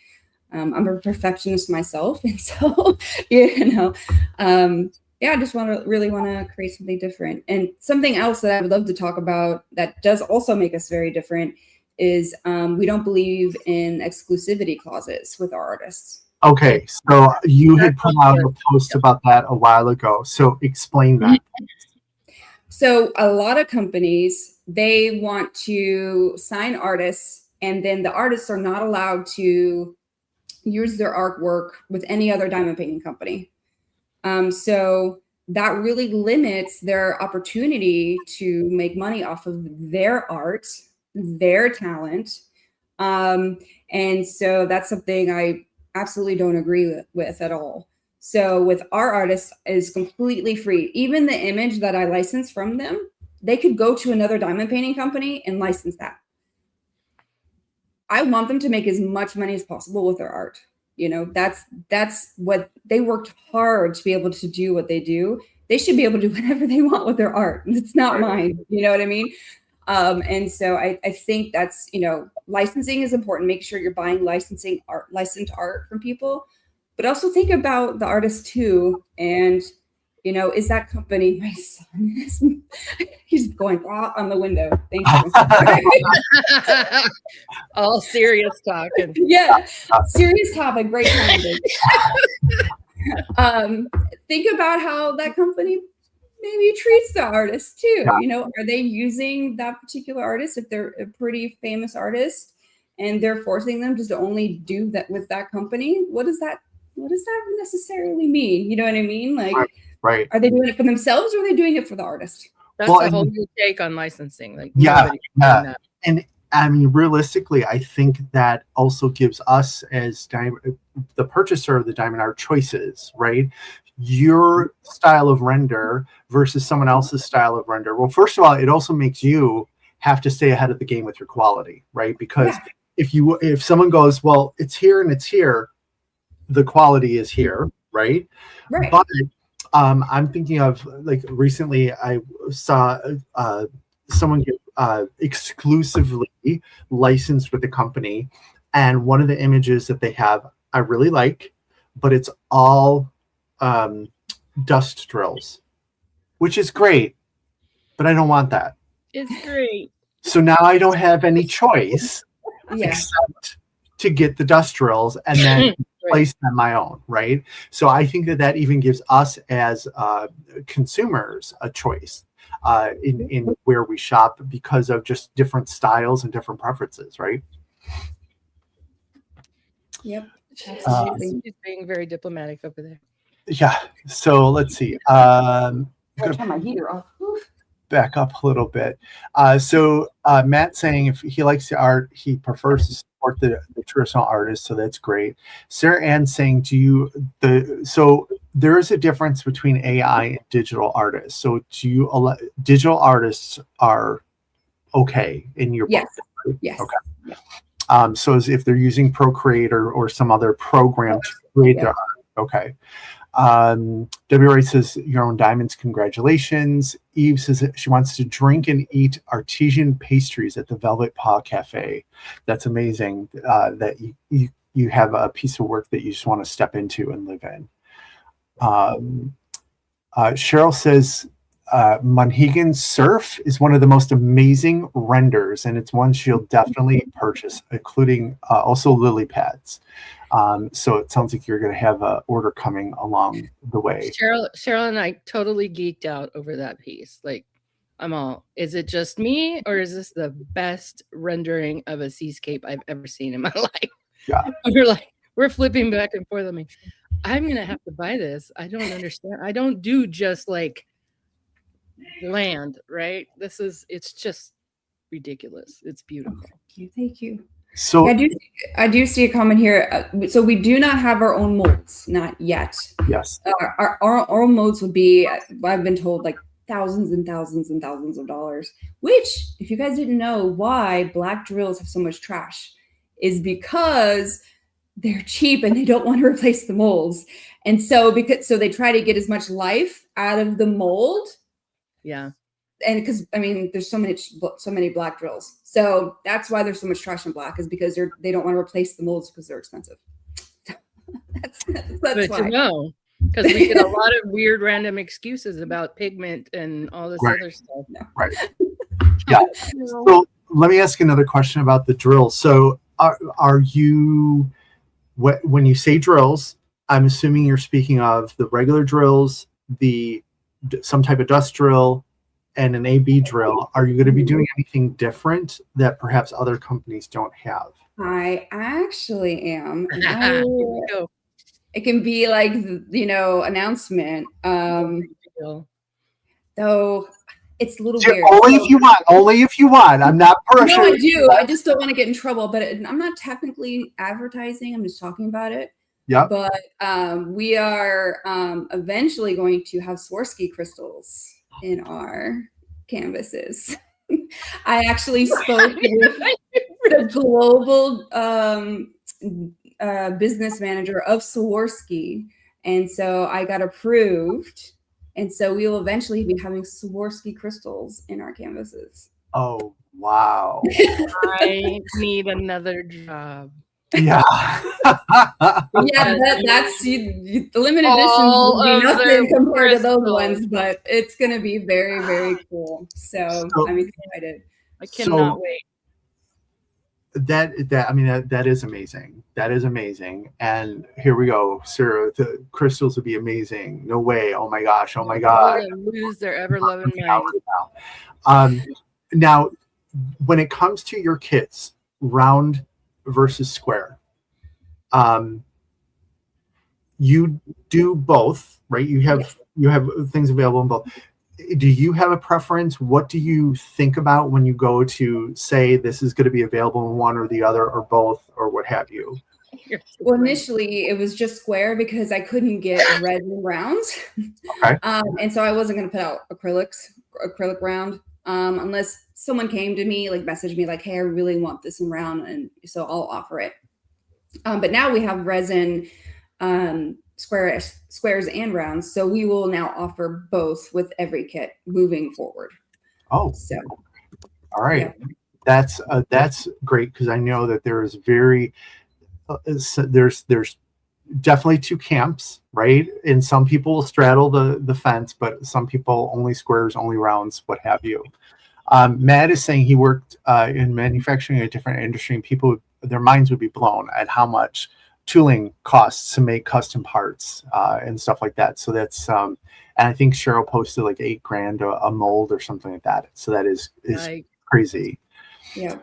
I'm a perfectionist myself, and so I just really want to create something different. And something else that I would love to talk about that does also make us very different is we don't believe in exclusivity clauses with our artists. Okay, so you had put out a post about that a while ago. So explain that. So a lot of companies, they want to sign artists, and then the artists are not allowed to use their artwork with any other diamond painting company. So that really limits their opportunity to make money off of their art, their talent. And so that's something I absolutely don't agree with at all. So with our artists is completely free. Even the image that I license from them, they could go to another diamond painting company and license that. I want them to make as much money as possible with their art. That's what they worked hard to be able to do what they do. they should be able to do whatever they want with their art. It's not mine. You know what I mean? And so I think that's, licensing is important. Make sure you're buying licensed art from people, but also think about the artist too. And, is that company, my son is, he's going on the window. Thank you. All serious talking. Yeah. Serious topic. Great timing. Think about how that company maybe treats the artist too. Are they using that particular artist? If they're a pretty famous artist and they're forcing them just to only do that with that company, what does that necessarily mean? You know what I mean? Like, right. Are they doing it for themselves, or are they doing it for the artist? That's a whole new take on licensing. Like, that. And I mean, realistically, I think that also gives us as the purchaser of the diamond art choices, right? Your style of render versus someone else's style of render. Well, first of all, it also makes you have to stay ahead of the game with your quality, right? Because if someone goes, well, it's here and it's here, the quality is here, right? Right. But I'm thinking of, like, recently I saw someone get exclusively licensed with the company, and one of the images that they have I really like, but it's all dust drills, which is great, but I don't want that. It's great. So now I don't have any choice except to get the dust drills and then place them my own, right? So I think that even gives us as consumers a choice in where we shop because of just different styles and different preferences, right? Yep. She's being very diplomatic over there. Yeah. So let's see. Turn my heater off. Back up a little bit. So Matt saying if he likes the art, he prefers to support the traditional artists, so that's great. Sarah Ann saying, so there is a difference between AI and digital artists. So digital artists are okay in your book? Right? Yes. Okay. Yeah. So as if they're using Procreate or some other program to create their art. Okay. Debbie Wright says, your own diamonds, congratulations. Eve says that she wants to drink and eat artesian pastries at the Velvet Paw Cafe. That's amazing that you have a piece of work that you just want to step into and live in. Cheryl says, Monhegan Surf is one of the most amazing renders, and it's one she'll definitely purchase, including also lily pads. So it sounds like you're going to have an order coming along the way. Cheryl and I totally geeked out over that piece. Like, is it just me, or is this the best rendering of a seascape I've ever seen in my life? Yeah. We're flipping back and forth. I'm going to have to buy this. I don't understand. I don't do just like land, right? It's just ridiculous. It's beautiful. Thank you. So I do see a comment here. So we do not have our own molds, not yet. Yes. Our own molds would be, I've been told, like thousands and thousands and thousands of dollars. Which, if you guys didn't know why black drills have so much trash, is because they're cheap and they don't want to replace the molds. And so they try to get as much life out of the mold. Yeah. And because there's so many black drills, so that's why there's so much trash in black, is because they don't want to replace the molds because they're expensive. that's why. Because we get a lot of weird random excuses about pigment and all this other stuff. Right. Yeah. So let me ask another question about the drills. So are you, when you say drills, I'm assuming you're speaking of the regular drills, some type of dust drill, and an AB drill. Are you going to be doing anything different that perhaps other companies don't have? I actually am. Here we go. It can be like, announcement. Though it's a little weird. Only if you want. I'm not pressuring. No, I do. I just don't want to get in trouble. But I'm not technically advertising. I'm just talking about it. Yeah. But we are eventually going to have Swarovski crystals in our canvases. I actually spoke with the global business manager of Swarovski, and so I got approved And so we will eventually be having Swarovski crystals in our canvases. Oh, wow. I need another job. Yeah. Yeah, that's the limited edition will be nothing compared to those ones, but it's going to be very, very cool. So I'm excited. I cannot wait. That is amazing. That is amazing. And here we go, Sarah. The crystals would be amazing. No way. Oh my gosh. Oh my God. They're gonna lose their ever loving mind. Now, when it comes to your kits, round versus square, you do both, right? You have things available in both. Do you have a preference? What do you think about when you go to say this is going to be available in one or the other or both or what have you? Well, initially it was just square because I couldn't get resin rounds. Okay. And so I wasn't going to put out acrylic round unless someone came to me, like messaged me like, hey, I really want this in round. And so I'll offer it. But now we have resin squares and rounds, so we will now offer both with every kit moving forward. Oh, so all right, yeah. That's great because I know that there is there's definitely two camps, right? And some people will straddle the fence, but some people only squares, only rounds, what have you. Matt is saying he worked in manufacturing in a different industry, and their minds would be blown at how much tooling costs to make custom parts and stuff like that. So that's and I think Cheryl posted like $8,000 a mold or something like that. So that is crazy. Yeah.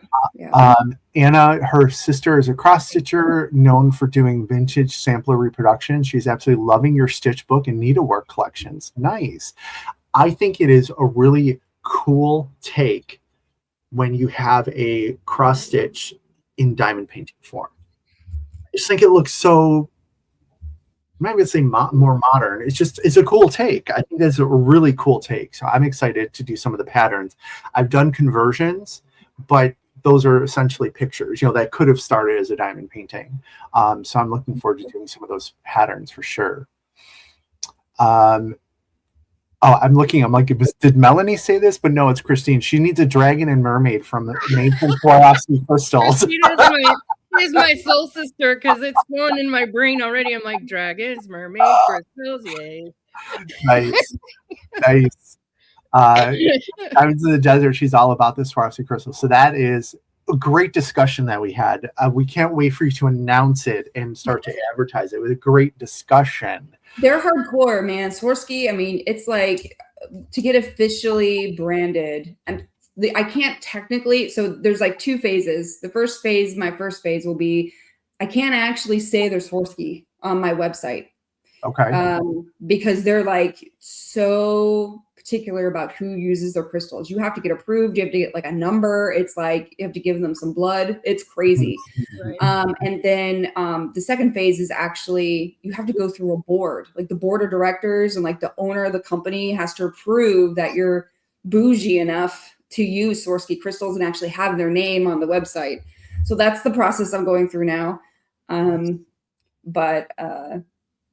Anna, her sister, is a cross stitcher known for doing vintage sampler reproduction. She's absolutely loving your stitch book and needlework collections. Nice. I think it is a really cool take when you have a cross stitch in diamond painting form. I just think it looks so, I'm not going to say more modern. It's a cool take. I think that's a really cool take. So I'm excited to do some of the patterns. I've done conversions, but those are essentially pictures, that could have started as a diamond painting. So I'm looking forward to doing some of those patterns for sure. I'm looking. I'm like, did Melanie say this? But no, it's Christine. She needs a dragon and mermaid made from Swarovski crystals. She's my soul sister because it's going in my brain already. I'm like, dragons, mermaids, crystals, yay. Nice. Out into the desert, she's all about the Swarovski crystals. So that is a great discussion that we had. We can't wait for you to announce it and start to advertise it. It was a great discussion. They're hardcore, man. Swarovski, I mean, it's like to get officially branded. And I can't technically, so there's like two phases. The first phase, my first phase will be, I can't actually say there's Swarovski on my website. Okay. Because they're like so particular about who uses their crystals. You have to get approved. You have to get like a number. It's like you have to give them some blood. It's crazy. Right. And then the second phase is actually you have to go through a board, like the board of directors and like the owner of the company has to approve that you're bougie enough to use Swarovski crystals and actually have their name on the website. So that's the process I'm going through now. But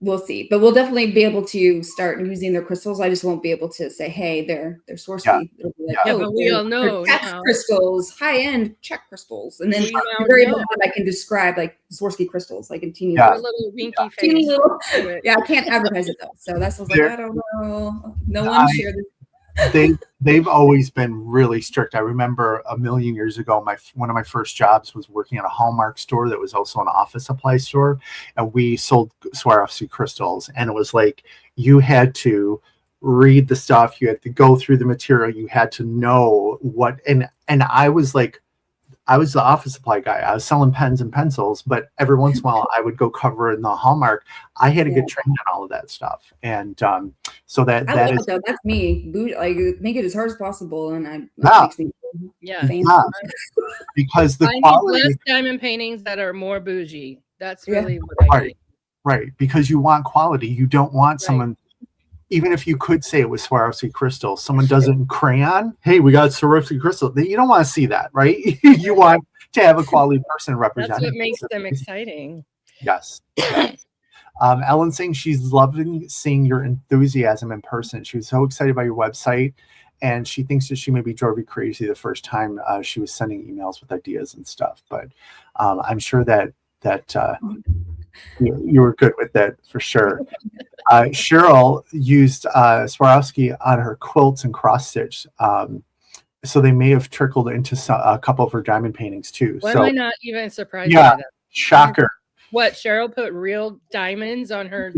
we'll see. But we'll definitely be able to start using their crystals. I just won't be able to say, hey, they're Swarovski. Like, but we all know now. Crystals, high-end Czech crystals. And then very bottom, I can describe like Swarovski crystals, like in teeny little winky face. Yeah, I can't advertise it though. So that's what's like, I don't know. No one shared this. They've always been really strict. I remember a million years ago, one of my first jobs was working at a Hallmark store that was also an office supply store, and we sold Swarovski crystals. And it was like you had to read the stuff, you had to go through the material, you had to know what. And I was like, I was the office supply guy. I was selling pens and pencils, but every once in a while I would go cover in the Hallmark. I had to get trained on all of that stuff. And so that is that's me. Like make it as hard as possible. And makes me because the I quality, need less diamond paintings that are more bougie. That's really what I need. Right. Because you want quality. You don't want someone, even if you could say it was Swarovski crystal, someone does it in crayon. Hey, we got Swarovski crystal. You don't want to see that, right? You want to have a quality person representing. That's what makes them exciting. Yes. Ellen saying she's loving seeing your enthusiasm in person. She was so excited by your website, and she thinks that she maybe drove you crazy the first time she was sending emails with ideas and stuff. But I'm sure that you were good with that for sure. Cheryl used Swarovski on her quilts and cross stitch. So they may have trickled into a couple of her diamond paintings too. Why so, am I not even surprised yeah, by that? shocker. What, Cheryl put real diamonds on her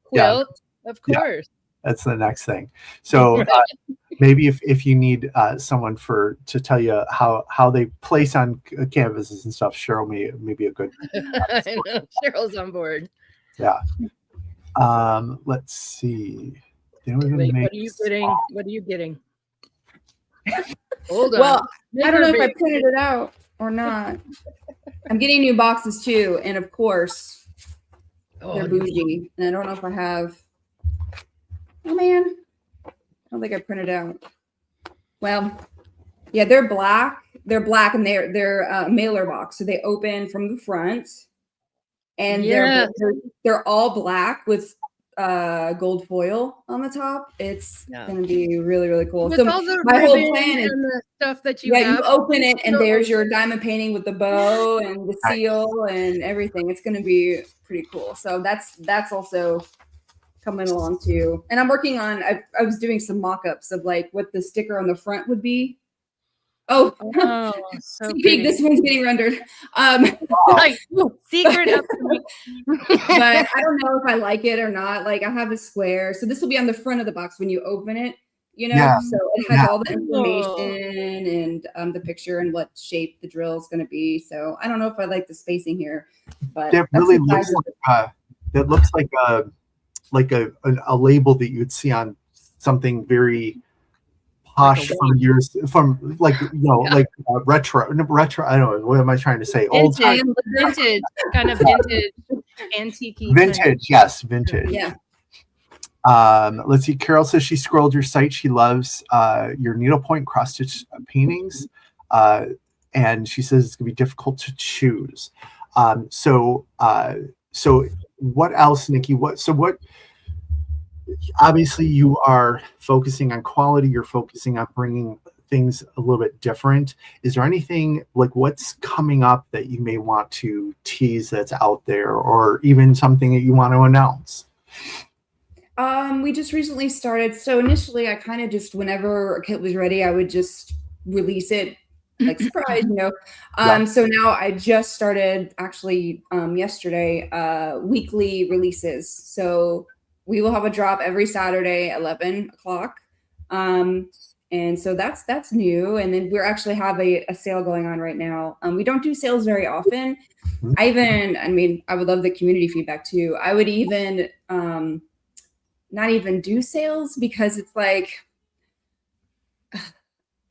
quilt? Yeah. Of course. Yeah, that's the next thing. So maybe if you need someone to tell you how they place on canvases and stuff, Cheryl may be a good. I know. Cheryl's on board. Yeah. Let's see. Wait, what are you getting? What are you getting? Hold on. Well, I don't know if I printed it out or not. I'm getting new boxes too, and of course, they're bougie. And I don't know if I have. Oh man, I don't think I printed out. Well, yeah, they're black. They're black, and they're mailer box, so they open from the front, and they're all black with gold foil on the top. It's gonna be really, really cool. With so all the my whole plan is the stuff that you have. You open it and there's your diamond painting with the bow and the seal and everything. It's gonna be pretty cool. So that's also coming along too. And I'm working on. I was doing some mock-ups of like what the sticker on the front would be. Oh, so this one's getting rendered. Like secret up to me. But I don't know if I like it or not. Like I have a square, so this will be on the front of the box when you open it. You know, so it has all the information and the picture and what shape the drill is going to be. So I don't know if I like the spacing here, but it really looks like a label that you'd see on something very posh from years from like retro. I don't know, what am I trying to say? Old time, vintage, kind of vintage, antique. Vintage, yes, vintage. Yeah. Let's see. Carol says she scrolled your site. She loves your needlepoint cross stitch paintings, and she says it's gonna be difficult to choose. So what else, Nikki? What? Obviously, you are focusing on quality. You're focusing on bringing things a little bit different. Is there anything like what's coming up that you may want to tease that's out there, or even something that you want to announce? We just recently started. So initially, I kind of just whenever a kit was ready, I would just release it like surprise, you know. So now I just started actually yesterday weekly releases. So we will have a drop every Saturday, 11 o'clock. And so that's new. And then we're actually have a sale going on right now. We don't do sales very often. I would love the community feedback too. I would even not even do sales because it's like,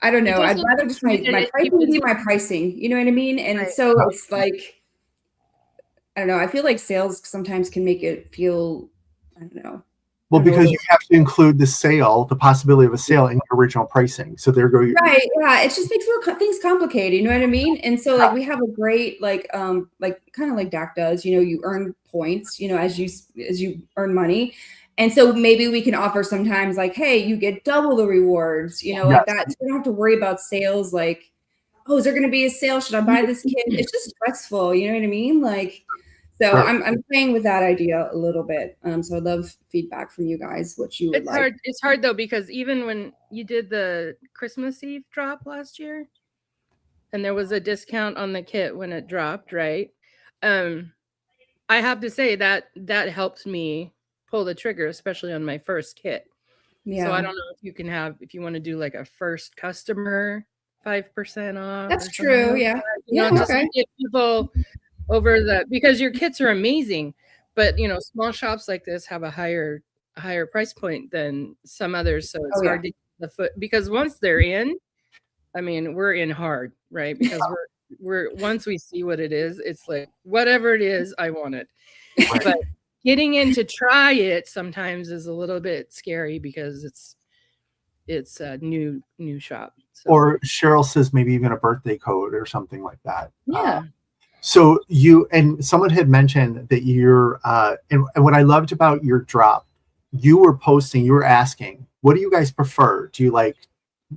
I don't know. I'd rather just my pricing be my pricing. You know what I mean? And so it's like, I don't know. I feel like sales sometimes can make it feel, I don't know. Well, because you have to include the possibility of a sale in your original pricing. So they're going right. Yeah, it just makes things complicated. You know what I mean? And so like we have a great like kind of like DAC does. You know, you earn points. You know, as you earn money. And so maybe we can offer sometimes like, hey, you get double the rewards. You know, like that. So we don't have to worry about sales. Like, oh, is there going to be a sale? Should I buy this kit? It's just stressful. You know what I mean? Like. So I'm playing with that idea a little bit. So I'd love feedback from you guys, what you would like. It's hard though, because even when you did the Christmas Eve drop last year, and there was a discount on the kit when it dropped, right? I have to say that helped me pull the trigger, especially on my first kit. Yeah. So I don't know if you want to do like a first customer 5% off. That's true. Like yeah. That. You know, just to get people over because your kits are amazing, but you know, small shops like this have a higher price point than some others, so it's hard to get the foot, because once they're in, I mean, we're in hard, right? Because we're once we see what it is, it's like whatever it is, I want it. But getting in to try it sometimes is a little bit scary because it's a new shop. So. Or Cheryl says maybe even a birthday code or something like that. Yeah. So you, and someone had mentioned that you're, and what I loved about your drop, you were posting, you were asking, what do you guys prefer? Do you like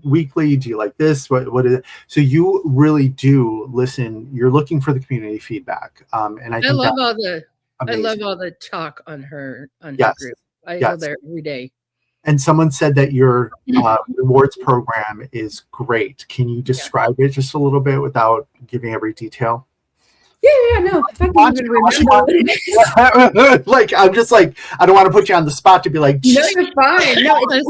weekly? Do you like this? What is it? So you really do listen. You're looking for the community feedback. And I think love that's all the amazing. I love all the talk on her Yes. group. I Yes. go there every day. And someone said that your rewards program is great. Can you describe it just a little bit without giving every detail? Yeah, no. If I can even remember what it is. Like, I'm just like, I don't want to put you on the spot to be like, No, you're fine. No, this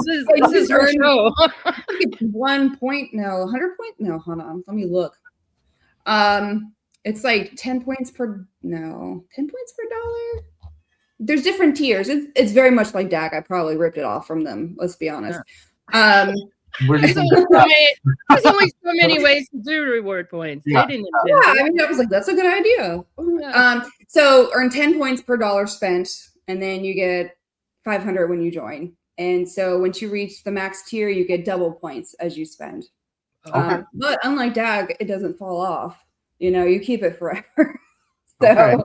is her show. I think it's 1 point, no, 100 point, no, hold on, let me look. It's like 10 points per, no, 10 points per dollar. There's different tiers. It's very much like DAG. I probably ripped it off from them. Let's be honest. There's only so many ways to do reward points. Yeah. They didn't Yeah, I mean, I was like, that's a good idea. Yeah. So earn 10 points per dollar spent, and then you get 500 when you join. And so once you reach the max tier, you get double points as you spend. Okay. But unlike DAG, it doesn't fall off. You know, you keep it forever. So Okay.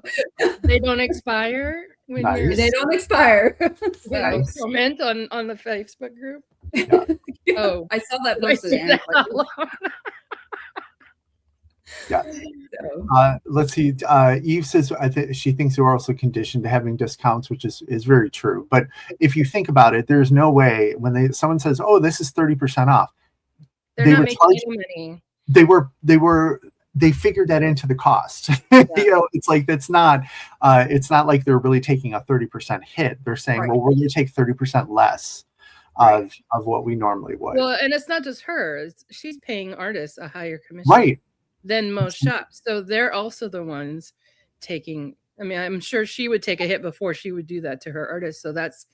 They don't expire when Nice. they don't expire. So, Nice. comment on the Facebook group. Yeah. Oh, I saw that I posted. see And that I was alone. Yeah. so, Let's see. Eve says she thinks we're also conditioned to having discounts, which is very true. But if you think about it, there's no way when someone says, "Oh, this is 30% off," They're they not were making any money. they figured that into the cost. You know, it's like it's not like they're really taking a 30% hit. They're saying, Right. well, we're going to take 30% less of what we normally would. Well, and it's not just her. She's paying artists a higher commission Right. than most shops. So they're also the ones taking. I mean, I'm sure she would take a hit before she would do that to her artists. So that's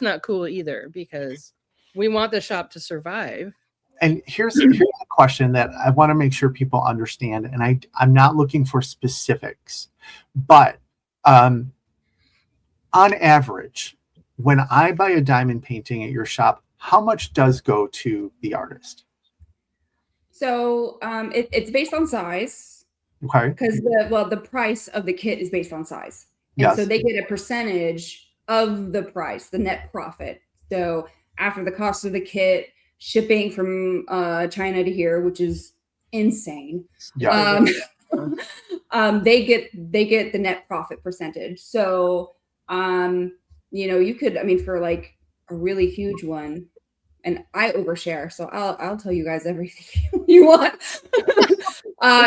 not cool either, because we want the shop to survive. And here's a question that I want to make sure people understand. And I'm not looking for specifics, but on average, when I buy a diamond painting at your shop, how much does go to the artist? So it's based on size. Okay. Because the price of the kit is based on size. And Yes. so they get a percentage of the price, the net profit. So after the cost of the kit, shipping from China to here, which is insane. Yeah. They get the net profit percentage. So you know, you could, I mean, for like a really huge one, and I overshare, so I'll tell you guys everything you want.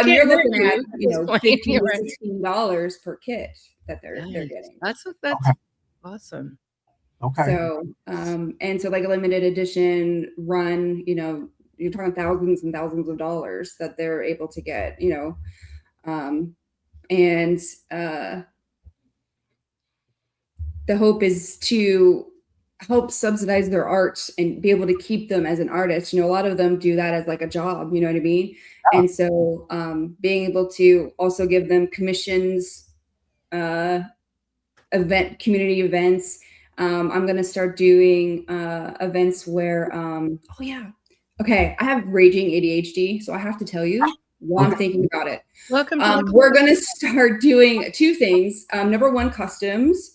You're looking at, you know, $15 to $16 per kit that they're getting. That's Okay. awesome. Okay. So and so like a limited edition run, you know, you're talking thousands and thousands of dollars that they're able to get, you know, and the hope is to help subsidize their art and be able to keep them as an artist. You know, a lot of them do that as like a job, you know what I mean? Yeah. And so being able to also give them commissions, community events. I'm going to start doing events where, okay, I have raging ADHD, so I have to tell you while I'm thinking about it. Welcome. We're going to start doing two things. Number one, customs,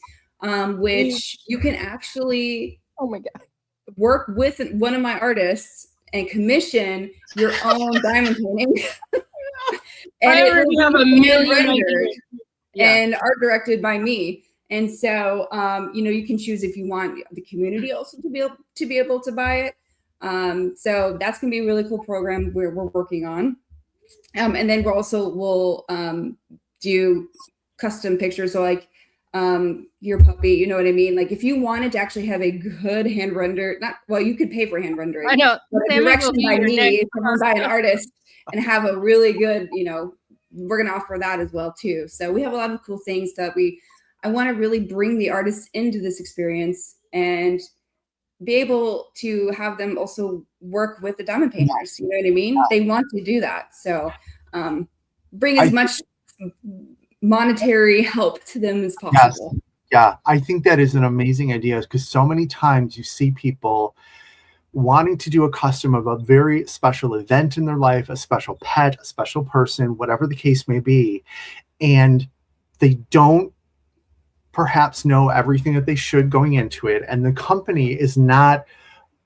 which you can actually work with one of my artists and commission your own diamond painting. And it will have a million rendered and art directed by me. And so, you know, you can choose if you want the community also to be able to buy it. So that's going to be a really cool program we're working on. And then we'll do custom pictures. So like your puppy, you know what I mean? Like if you wanted to actually have a good hand render, you could pay for hand rendering. I know. But a direction by me, by an artist, and have a really good, you know, we're going to offer that as well too. So we have a lot of cool things that I want to really bring the artists into this experience and be able to have them also work with the diamond painters. You know what I mean? They want to do that. So bring as much monetary help to them as possible. Yes. Yeah, I think that is an amazing idea, because so many times you see people wanting to do a custom of a very special event in their life, a special pet, a special person, whatever the case may be. and they don't perhaps know everything that they should going into it, and the company is not,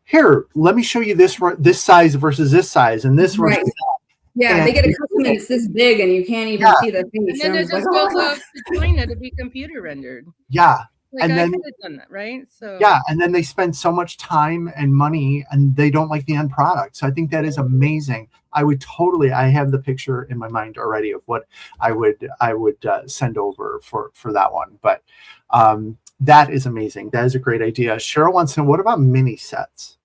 here, let me show you this size versus this size and this versus that. Yeah, And they get a custom and it's this big and you can't even see the face. And then it just goes off to China to be computer rendered. Yeah. Like, and I then could have done that, right? So yeah, and then they spend so much time and money and they don't like the end product. So I think that is amazing. I have the picture in my mind already of what I would send over for that one. But that is amazing. That is a great idea. Cheryl wants to know, what about mini sets?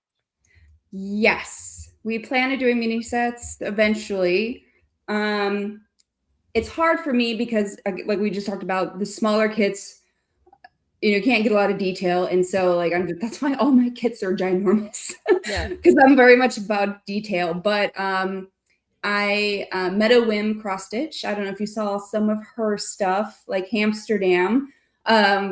Yes, we plan on doing mini sets eventually. It's hard for me because, like we just talked about, the smaller kits, can't get a lot of detail, and so that's why all my kits are ginormous. Yeah, because I'm very much about detail. But I met a whim cross stitch. I don't know if you saw some of her stuff, like Hamsterdam,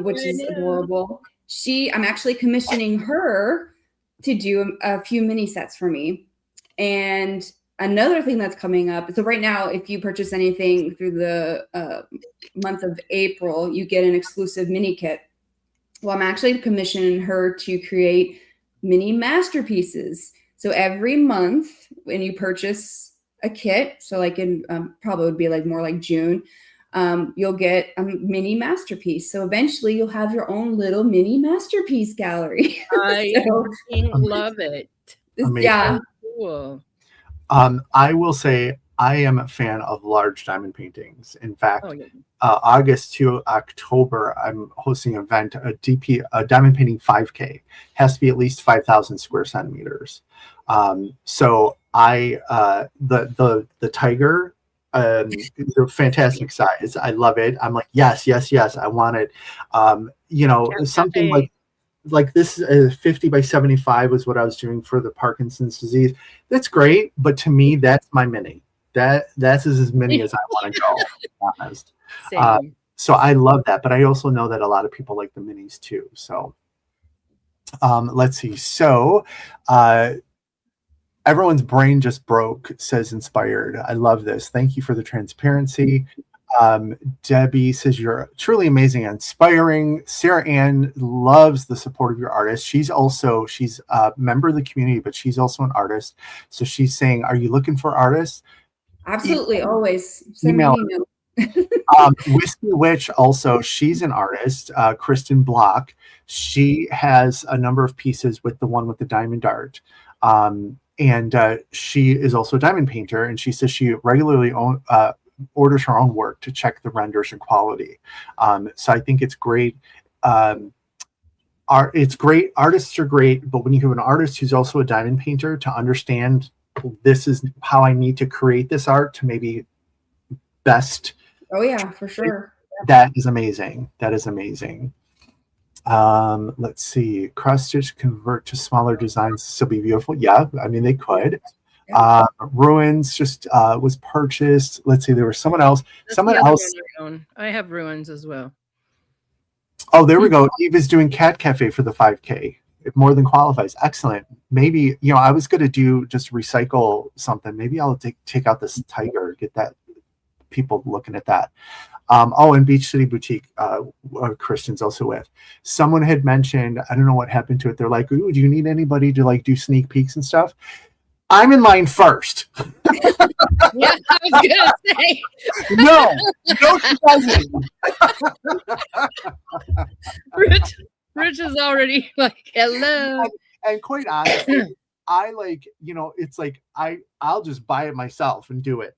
which is adorable. I'm actually commissioning her to do a few mini sets for me. And another thing that's coming up, so right now, if you purchase anything through the month of April, you get an exclusive mini kit. Well, I'm actually commissioning her to create mini masterpieces. So every month when you purchase a kit, so like in probably would be like more like June, you'll get a mini masterpiece. So eventually you'll have your own little mini masterpiece gallery. I love it. Amazing. Yeah. Cool. I will say I am a fan of large diamond paintings. In fact, August to October, I'm hosting an event, a diamond painting 5K. Has to be at least 5,000 square centimeters. So the tiger, is a fantastic size. I love it. I'm like, yes, I want it. Something like this 50 by 75 was what I was doing for the Parkinson's disease. That's great, but to me, that's my mini. That's as many as I want to go, to be honest. So I love that, but I also know that a lot of people like the minis too. So let's see. So everyone's brain just broke, says Inspired. I love this. Thank you for the transparency. Debbie says you're truly amazing and inspiring. Sarah Ann loves the support of your artist. She's a member of the community, but she's also an artist. So she's saying, are you looking for artists? Absolutely, always. Send me an email. Whiskey Witch also, she's an artist. Kristen Block, she has a number of pieces with the one with the diamond dart. And she is also a diamond painter, and she says she regularly orders her own work to check the renders and quality. So I think it's great. It's great. Artists are great, but when you have an artist who's also a diamond painter, to understand this is how I need to create this art to maybe best. Oh yeah, for sure. That is amazing. That is amazing. Let's see. Cross stitch convert to smaller designs. Still be beautiful. Yeah, I mean they could. Ruins just was purchased. Let's see. There was someone else. I have ruins as well. Oh, there we go. Eve is doing Cat Cafe for the 5K. It more than qualifies. Excellent. Maybe, I was going to do just recycle something. Maybe I'll take out this tiger, get that people looking at that. And Beach City Boutique, Christian's also with. Someone had mentioned, I don't know what happened to it. They're like, ooh, do you need anybody to do sneak peeks and stuff? I'm in line first. Yeah, I was gonna say. No, she doesn't. Rich is already like, hello. And quite honestly, it's like I'll just buy it myself and do it,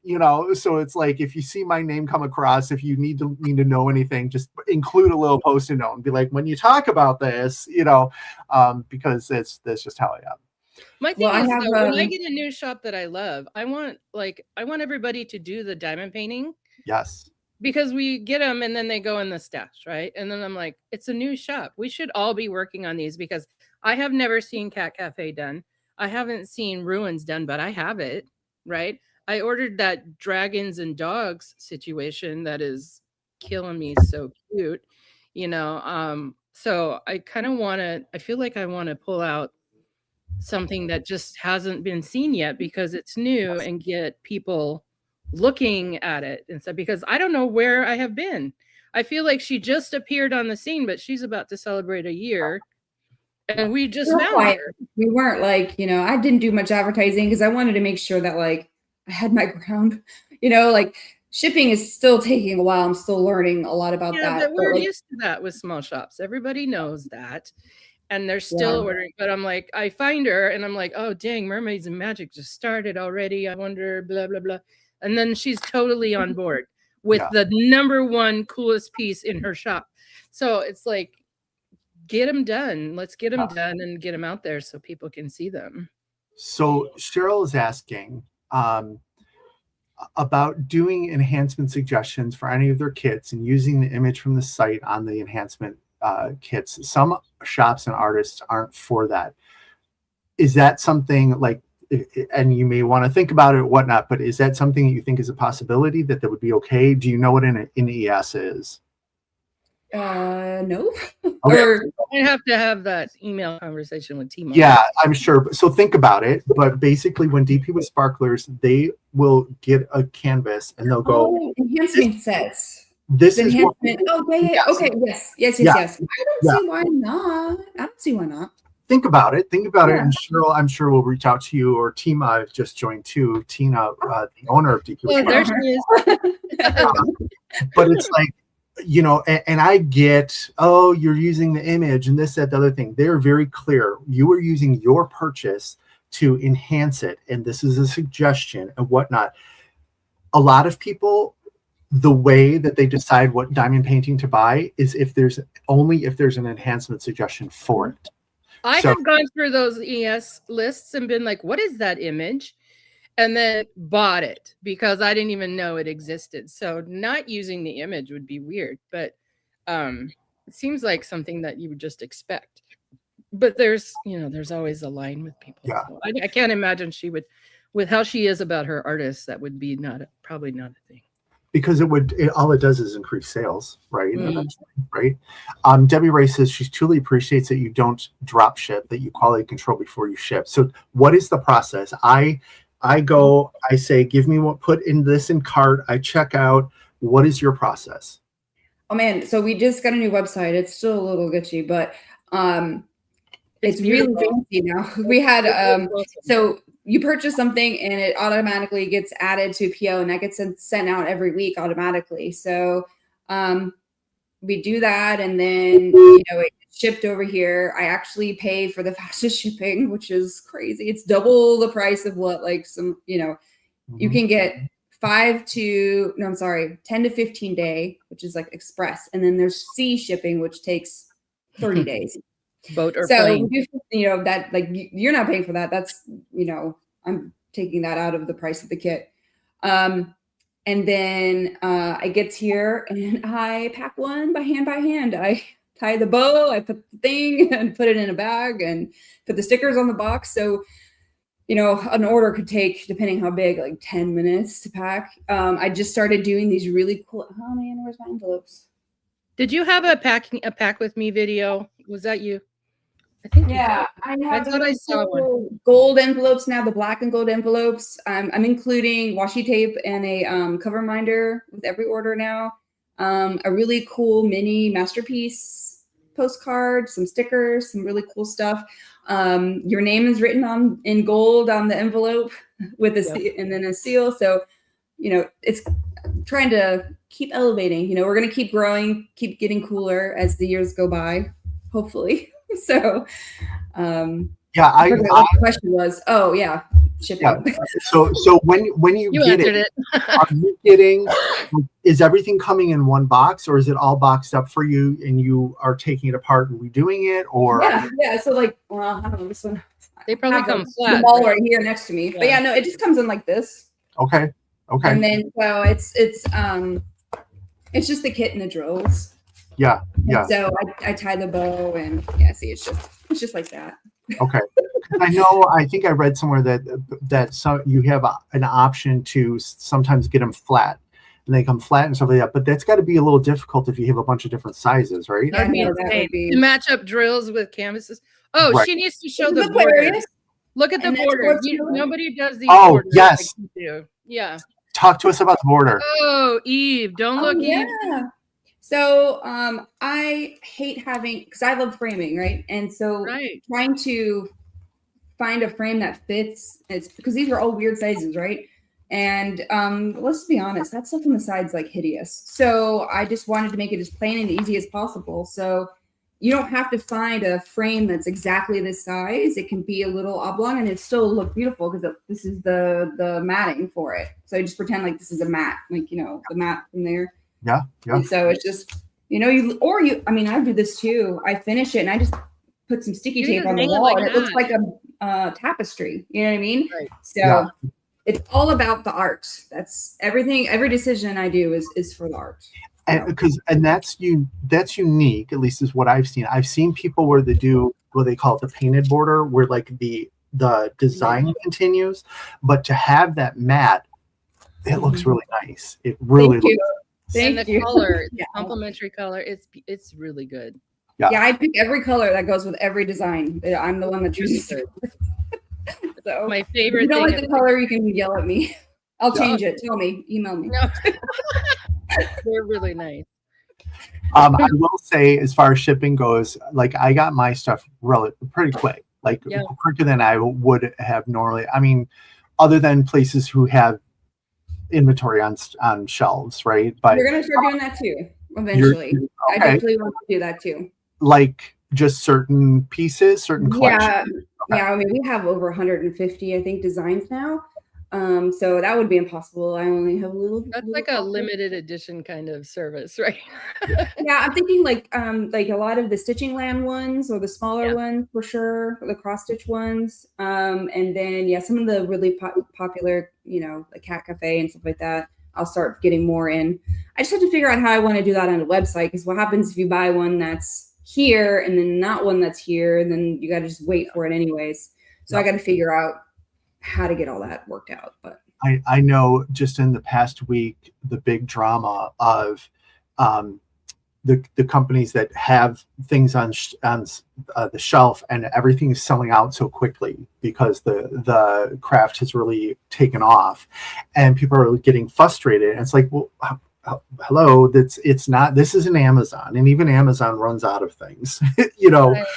So it's like, if you see my name come across, if you need to know anything, just include a little post-it note and be like, when you talk about this, because that's just how I am. My thing is, when I get a new shop that I love, I want everybody to do the diamond painting. Yes. Because we get them and then they go in the stash, right? And then I'm like, it's a new shop. We should all be working on these, because I have never seen Cat Cafe done. I haven't seen Ruins done, but I have it, right? I ordered that dragons and dogs situation that is killing me. So cute, so I kind of I feel like I want to pull out something that just hasn't been seen yet because it's new and get people looking at it and stuff, because I don't know where I have been. I feel like she just appeared on the scene, but she's about to celebrate a year. And we just found her. We weren't like, you know, I didn't do much advertising because I wanted to make sure that like I had my ground, you know, like shipping is still taking a while. I'm still learning a lot about that. But we're used to that with small shops. Everybody knows that. And they're still ordering. But I'm like, I find her and I'm like, oh, dang, Mermaids and Magic just started already. I wonder, blah, blah, blah. And then she's totally on board with the #1 coolest piece in her shop. So it's like, get them done. Let's get them done and get them out there so people can see them. So Cheryl is asking about doing enhancement suggestions for any of their kits and using the image from the site on the enhancement kits. Some shops and artists aren't for that. Is that something like, and you may want to think about it or whatnot, but is that something that you think is a possibility that would be okay? Do you know what an ES is? No. Okay. I have to have that email conversation with Timo. Yeah, I'm sure. So think about it. But basically, when DP with Sparklers, they will get a canvas and they'll go enhancement sets. This is enhancement. Okay. Yes. I don't see why not. I don't see why not. Think about it. And Cheryl, I'm sure will reach out to you, or Tima I've just joined too. Tina, the owner of DP. Oh, there she is. But it's like, you know, and I get, oh, you're using the image and this, that, the other thing. They're very clear. You are using your purchase to enhance it. And this is a suggestion and whatnot. A lot of people, the way that they decide what diamond painting to buy is if there's an enhancement suggestion for it. I have gone through those ES lists and been like, what is that image? And then bought it because I didn't even know it existed. So not using the image would be weird, but it seems like something that you would just expect. But there's always a line with people. Yeah. So I can't imagine she would, with how she is about her artists, that would be probably not a thing. Because all it does is increase sales, right? Right. Debbie Ray says she truly appreciates that you don't drop ship, that you quality control before you ship. So what is the process? I go, I say, give me put in this in cart. I check out. What is your process? Oh man, so we just got a new website. It's still a little glitchy, but it's really fancy now. We had so you purchase something and it automatically gets added to PO and that gets sent out every week automatically. So we do that and then it gets shipped over here. I actually pay for the fastest shipping, which is crazy. It's double the price of what you can get 10 to 15 day, which is like express. And then there's sea shipping, which takes 30 days. Boat or plane. That like you're not paying for that. That's, I'm taking that out of the price of the kit. And then I get here and I pack one by hand. I tie the bow, I put the thing and put it in a bag and put the stickers on the box. So, an order could take, depending how big, like 10 minutes to pack. I just started doing these really cool, oh man, where's my envelopes? Did you have a pack with me video? Was that you? I think I have gold envelopes now, the black and gold envelopes. I'm including washi tape and a cover reminder with every order now. A really cool mini masterpiece postcard, some stickers, some really cool stuff. Your name is written in gold on the envelope with and then a seal. So, it's trying to keep elevating. We're going to keep growing, keep getting cooler as the years go by, hopefully. So, the question was, shipping. Yeah. So when you get it, are you getting? Is everything coming in one box, or is it all boxed up for you, and you are taking it apart and redoing it, or? Yeah. So I don't know this one. They probably come flat. The ball right here next to me, but it just comes in like this. Okay. And then it's just the kit and the drills. Yeah. And so I tie the bow and see, it's just like that. Okay. I think I read somewhere that some you have an option to sometimes get them flat, and they come flat and stuff like that. But that's got to be a little difficult if you have a bunch of different sizes, right? To match up drills with canvases. Oh, right. She needs to show the border. Look at the border. Nobody does these. Oh, yes. like you do. Yeah. Talk to us about the border. Oh, Eve, don't look, Eve. Yeah. So I hate having, because I love framing, right? And so Right. trying to find a frame that fits, it's because these are all weird sizes, right? And let's be honest, that stuff on the side's like hideous. So I just wanted to make it as plain and easy as possible. So you don't have to find a frame that's exactly this size. It can be a little oblong and it still look beautiful because this is the matting for it. So I just pretend like this is a mat, like, you know, the mat from there. Yeah. And so it's just, you know, I mean, I do this too. I finish it and I just put some sticky You tape can on the hang it wall like and it looks that. like a tapestry. You know what I mean? Right. So Yeah. it's all about the art. That's everything. Every decision I do is for the art. And that's unique, at least is what I've seen. I've seen people where they do what they call it the painted border, where like the design continues, but to have that mat, it looks really nice. It really looks. And the color, Yeah. complementary color, it's really good. Yeah. I pick every color that goes with every design. I'm the one that chooses. So My if favorite you don't thing like the color, you can yell at me. I'll change it. Tell me. Email me. No. They're really nice. I will say, as far as shipping goes, like I got my stuff pretty quick, like quicker than I would have normally. I mean, other than places who have inventory on shelves, right? But you're gonna start doing that too eventually. Okay. I definitely want to do that too. Like just certain pieces, certain collections. Yeah. I mean, we have over 150, I think, designs now. So that would be impossible. I only have a little. That's like a limited edition kind of service, right? Yeah, I'm thinking like a lot of the Stitching Land ones or the smaller ones for sure, the cross stitch ones. And then some of the really popular, you know, like Cat Cafe and stuff like that. I'll start getting more in. I just have to figure out how I want to do that on a website, because what happens if you buy one that's here and then not one that's here, and then you got to just wait for it anyways. So I got to figure out how to get all that worked out. But I know just in the past week, the big drama of the companies that have things on the shelf, and everything is selling out so quickly because the craft has really taken off, and people are getting frustrated. And it's like, well, hello, it's not. This is an Amazon, and even Amazon runs out of things, you know. Right.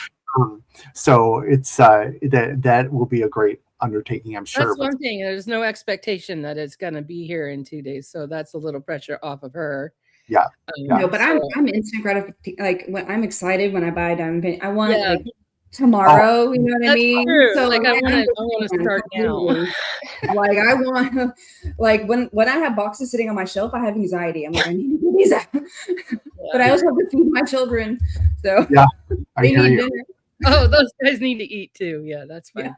So it's that will be a great undertaking, I'm sure. That's one thing. There's no expectation that it's going to be here in 2 days, so that's a little pressure off of her. Yeah. No, but I'm instant gratification. Like when I'm excited when I buy a diamond painting, I want it like tomorrow. You know what I mean? True. So like I want to start now. Like I want, like when I have boxes sitting on my shelf, I have anxiety. I'm like, I need to get these out. But I also have to feed my children, so they need dinner. Oh, those guys need to eat too. Yeah, that's fine. Yeah.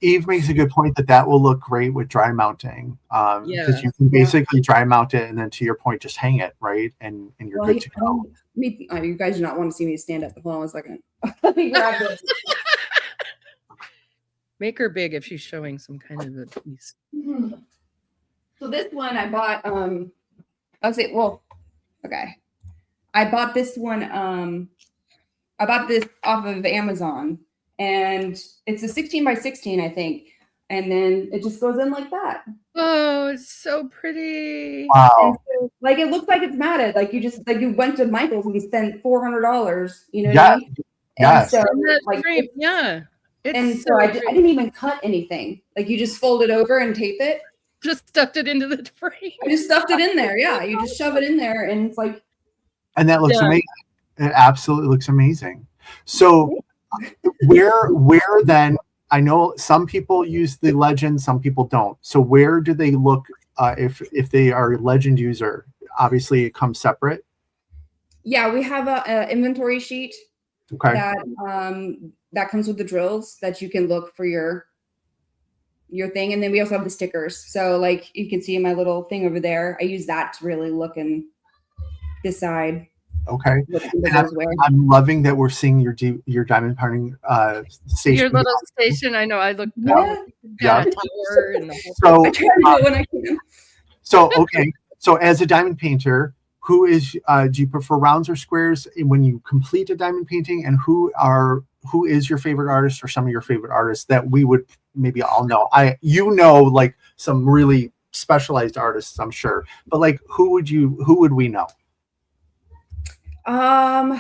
Eve makes a good point that will look great with dry mounting, because you can basically dry mount it, and then to your point, just hang it, right, and you're good to go. You guys do not want to see me stand up. Hold on 1 second. Let me grab this. Make her big if she's showing some kind of a piece. So this one I bought. I bought this one. I bought this off of Amazon. And it's a 16 by 16, I think. And then it just goes in like that. Oh, it's so pretty. Wow. So, like it looks like it's matted. Like you went to Michael's and you spent $400. You know what I mean? Yes. And so, I didn't even cut anything. Like you just fold it over and tape it. Just stuffed it into the frame. I just stuffed it in there. Yeah. You just shove it in there and it's like. And that looks amazing. It absolutely looks amazing. So where then, I know some people use the legend, some people don't. So where do they look if they are a legend user? Obviously it comes separate. Yeah, we have a inventory sheet that comes with the drills that you can look for your thing. And then we also have the stickers. So like you can see in my little thing over there, I use that to really look and decide. Okay. I'm loving that we're seeing your diamond pounding station. Your little station. I know. I looked. Tower and the whole I try to do it when I can. So as a diamond painter, who is do you prefer rounds or squares when you complete a diamond painting, and who is your favorite artist or some of your favorite artists that we would maybe all know? Like some really specialized artists, I'm sure, but like, who would we know? I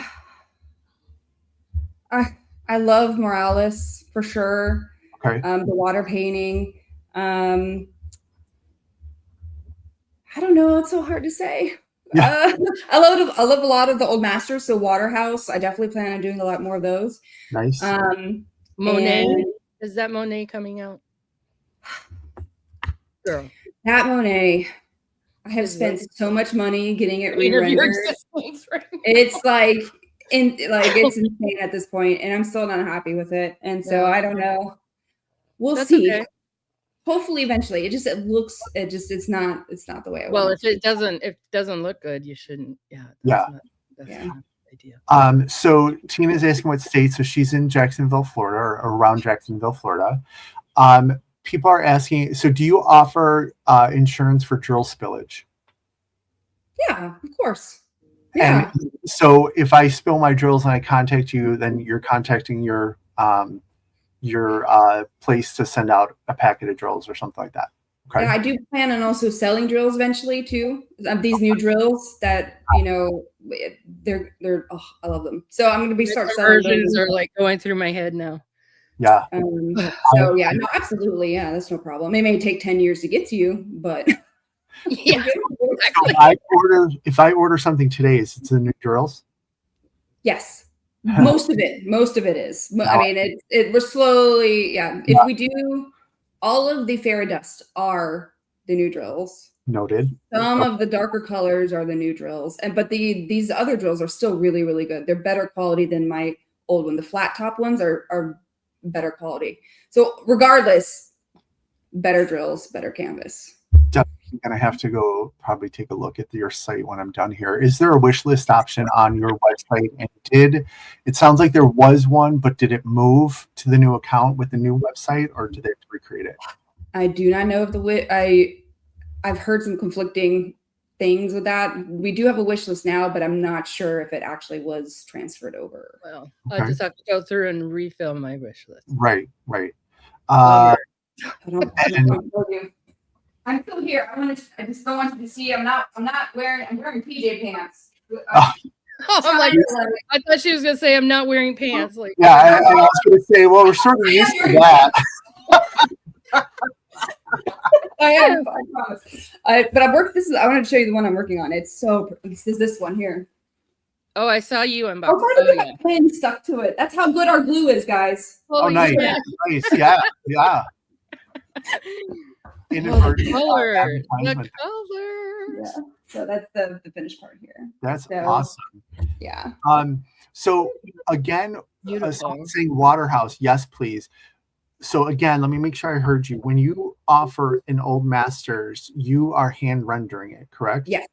love Morales for sure. Okay. The water painting. I don't know. It's so hard to say. Yeah. I love a lot of the old masters. So Waterhouse, I definitely plan on doing a lot more of those. Nice. Monet, is that Monet coming out? Girl, that Monet, I have spent so much money getting it re-rendered. It's like it's insane at this point, and I'm still not happy with it. And so I don't know. We'll see. Okay. Hopefully, eventually. It's not the way I want. Well, if it doesn't look good, you shouldn't. Yeah. That's not the idea. So Tina's asking what state. So she's in Jacksonville, Florida, or around Jacksonville, Florida. People are asking. So do you offer insurance for drill spillage? Yeah, of course. Yeah. And so if I spill my drills and I contact you, then you're contacting your place to send out a packet of drills or something like that. Okay. Yeah, I do plan on also selling drills eventually too. These new drills that they're I love them. So I'm going to start selling. Versions are like going through my head now. Yeah. So yeah, no, absolutely, yeah, that's no problem. It may take 10 years to get to you, but yeah. So if I order something today, is it the new drills? Yes. Most of it is. I mean, we're slowly, yeah. If we do, all of the fairy dust are the new drills. Noted. Some of the darker colors are the new drills, but these other drills are still really, really good. They're better quality than my old one. The flat top ones are better quality. So regardless, better drills, better canvas. Definitely gonna have to go probably take a look at your site when I'm done here. Is there a wish list option on your website? And it sounds like there was one, but did it move to the new account with the new website, or did they have to recreate it? I do not know if I've heard some conflicting things with that. We do have a wish list now, but I'm not sure if it actually was transferred over. Well, okay. I just have to go through and refill my wish list. Right. I'm still here. I just don't want you to see. I'm wearing PJ pants. I'm like, I thought she was gonna say I'm not wearing pants. Like, yeah, I was gonna say, well, we're sort of used to that. I am. I promise. But I wanted to show you the one I'm working on. This is this one here. Oh, I saw you unbox. Oh, pin stuck to it. That's how good our glue is, guys. Oh, nice. Nice. Yeah. The color. Yeah. So that's the finished part here. That's awesome. Yeah. So again, someone saying Waterhouse. Yes, please. So again, let me make sure I heard you. When you offer an old masters, you are hand rendering it, correct? Yes.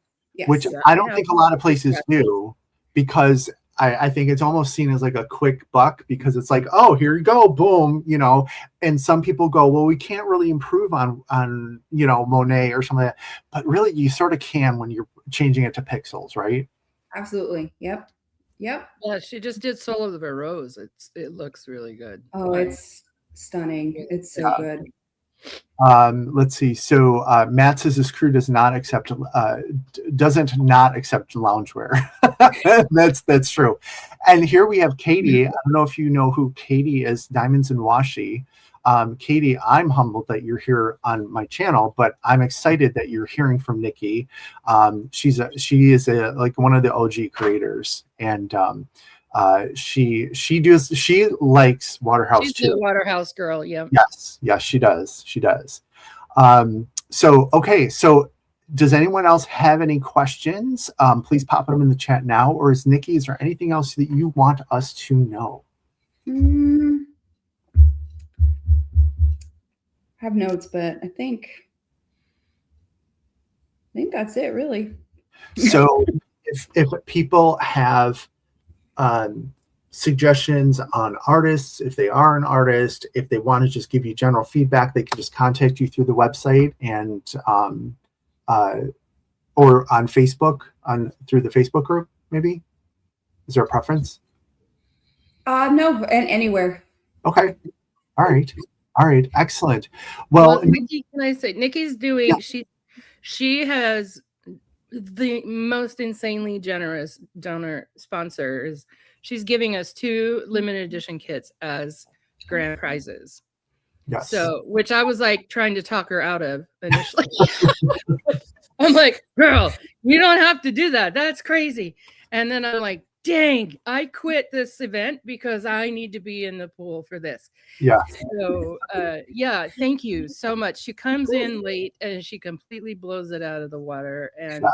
Which I don't think a lot of places do, because I think it's almost seen as like a quick buck, because it's like, oh, here you go, boom, and some people go, well, we can't really improve on Monet or something like that. But really, you sort of can when you're changing it to pixels, right? Absolutely. Yep. Yeah, she just did Soul of the Rose. It looks really good. Oh, it's stunning. It's so good. Let's see. So Matt says his crew doesn't not accept loungewear. That's true. And here we have Katie. I don't know if you know who Katie is. Diamonds and Washi. Katie, I'm humbled that you're here on my channel, but I'm excited that you're hearing from Nikki. She is like one of the OG creators, and she likes Waterhouse. She's too. a Waterhouse girl. Yeah. Yes, she does. So does anyone else have any questions? Please pop them in the chat now. Or is there anything else that you want us to know? I have notes, but I think that's it, really. So if people have suggestions on artists, if they are an artist, if they want to just give you general feedback, they can just contact you through the website and or on Facebook, through the Facebook group, maybe. Is there a preference? No, and anywhere. Okay. All right. Excellent. Well, Nikki, can I say Nikki's doing? She has the most insanely generous donor sponsors. She's giving us 2 limited edition kits as grand prizes. Yes. So, which I was like trying to talk her out of initially. I'm like, girl, you don't have to do that. That's crazy. And then I'm like, dang, I quit this event because I need to be in the pool for this. Yeah. So, yeah, thank you so much. She comes in late and she completely blows it out of the water. And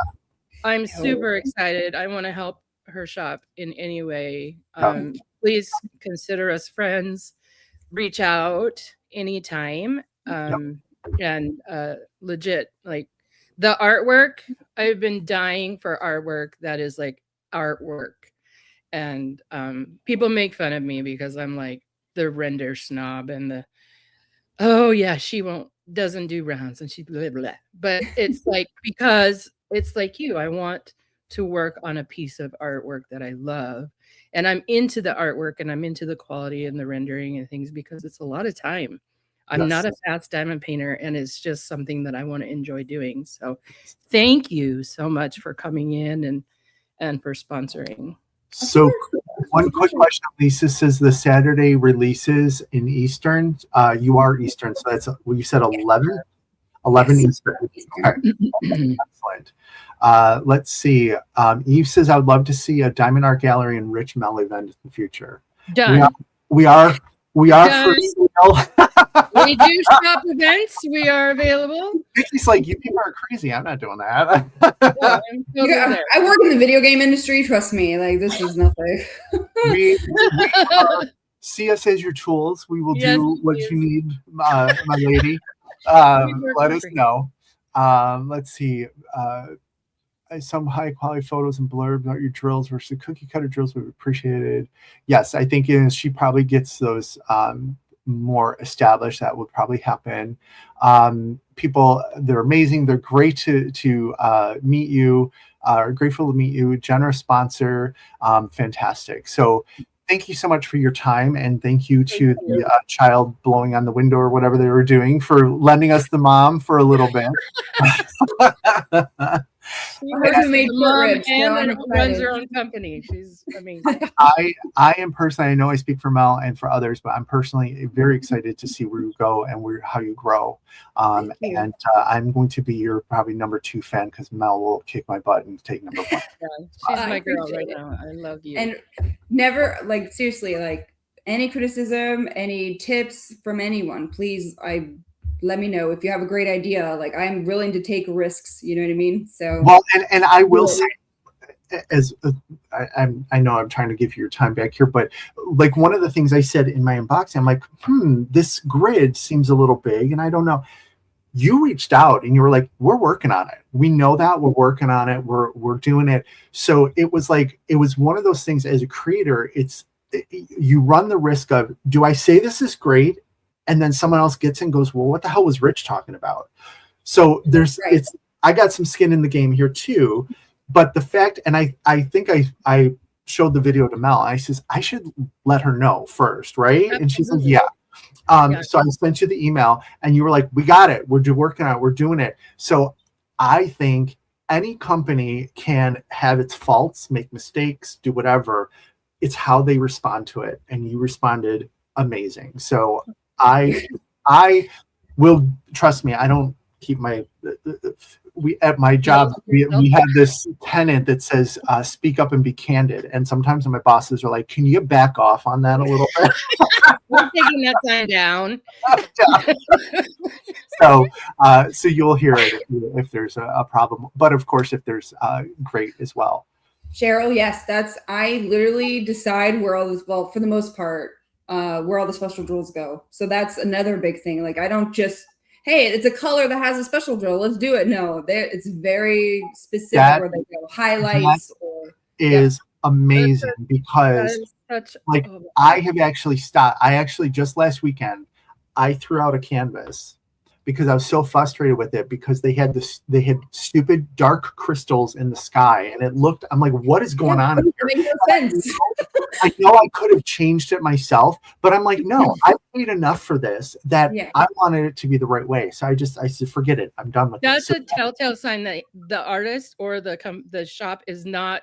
I'm super excited. I want to help her shop in any way. Please consider us friends. Reach out anytime. And legit, like the artwork, I've been dying for artwork that is like artwork. And people make fun of me because I'm like the render snob and the, oh yeah, she doesn't do rounds and she blah, blah. But it's like, because it's like you, I want to work on a piece of artwork that I love. And I'm into the artwork and I'm into the quality and the rendering and things because it's a lot of time. I'm not a fast diamond painter and it's just something that I want to enjoy doing. So thank you so much for coming in and for sponsoring. So one quick question. Lisa says the Saturday releases in Eastern. You are Eastern, so that's you said 11? 11 Eastern. Okay. Excellent. Let's see. Eve says, I would love to see a Diamond Art Gallery and Rich Mel event in the future. Done. We are Done. for sale. We do shop events. We are available. Nikki's like, you people are crazy. I'm not doing that. I work in the video game industry. Trust me. Like, this is nothing. See us as your tools. We will do what you need, my lady. Let us know. Let's see. Some high quality photos and blurb about your drills versus cookie cutter drills would be appreciated. Yes, I think she probably gets those more established. That would probably happen. People, they're amazing. They're great to meet you. Grateful to meet you. Generous sponsor. Fantastic. So thank you so much for your time, and thank you to the child blowing on the window or whatever they were doing for lending us the mom for a little bit. She runs her own company. She's amazing. I am personally, I know I speak for Mel and for others, but I'm personally very excited to see where you go and how you grow. And I'm going to be your probably number 2 fan because Mel will kick my butt and take number 1. Yeah, she's my girl right now. I love you. And never, like, seriously, like, any criticism, any tips from anyone, please, let me know if you have a great idea. Like, I'm willing to take risks. You know what I mean? So well, and I will say, as I know I'm trying to give you your time back here, but like one of the things I said in my unboxing, I'm like, this grid seems a little big, and I don't know. You reached out and you were like, we're working on it. We know that we're working on it. We're doing it. So it was like, it was one of those things as a creator. You run the risk of, do I say this is great? And then someone else gets in and goes, well, what the hell was Rich talking about? So I got some skin in the game here too. But the fact, and I think I showed the video to Mel. I says, I should let her know first, right? Absolutely. And she's like, yeah. So I sent you the email and you were like, we got it. We're working on it. We're doing it. So I think any company can have its faults, make mistakes, do whatever. It's how they respond to it. And you responded amazing. So I will, trust me, I don't keep at my job, we have this tenet that says, speak up and be candid. And sometimes my bosses are like, can you back off on that a little bit? We're taking that sign down. So you'll hear it if there's a problem. But of course, if there's great as well. Cheryl, yes, I literally decide where all this, well, for the most part, where all the special drills go. So that's another big thing. Like, I don't just, hey, it's a color that has a special drill, let's do it. No, it's very specific where they go. Highlights is amazing because I have actually stopped. I actually just last weekend, I threw out a canvas because I was so frustrated with it because they had stupid dark crystals in the sky and it looked, I'm like, what is going on? It makes no sense. I know I could have changed it myself, but I'm like, no, I paid enough for this that I wanted it to be the right way. So I said, forget it. I'm done with That's this. a telltale sign that the artist or the shop is not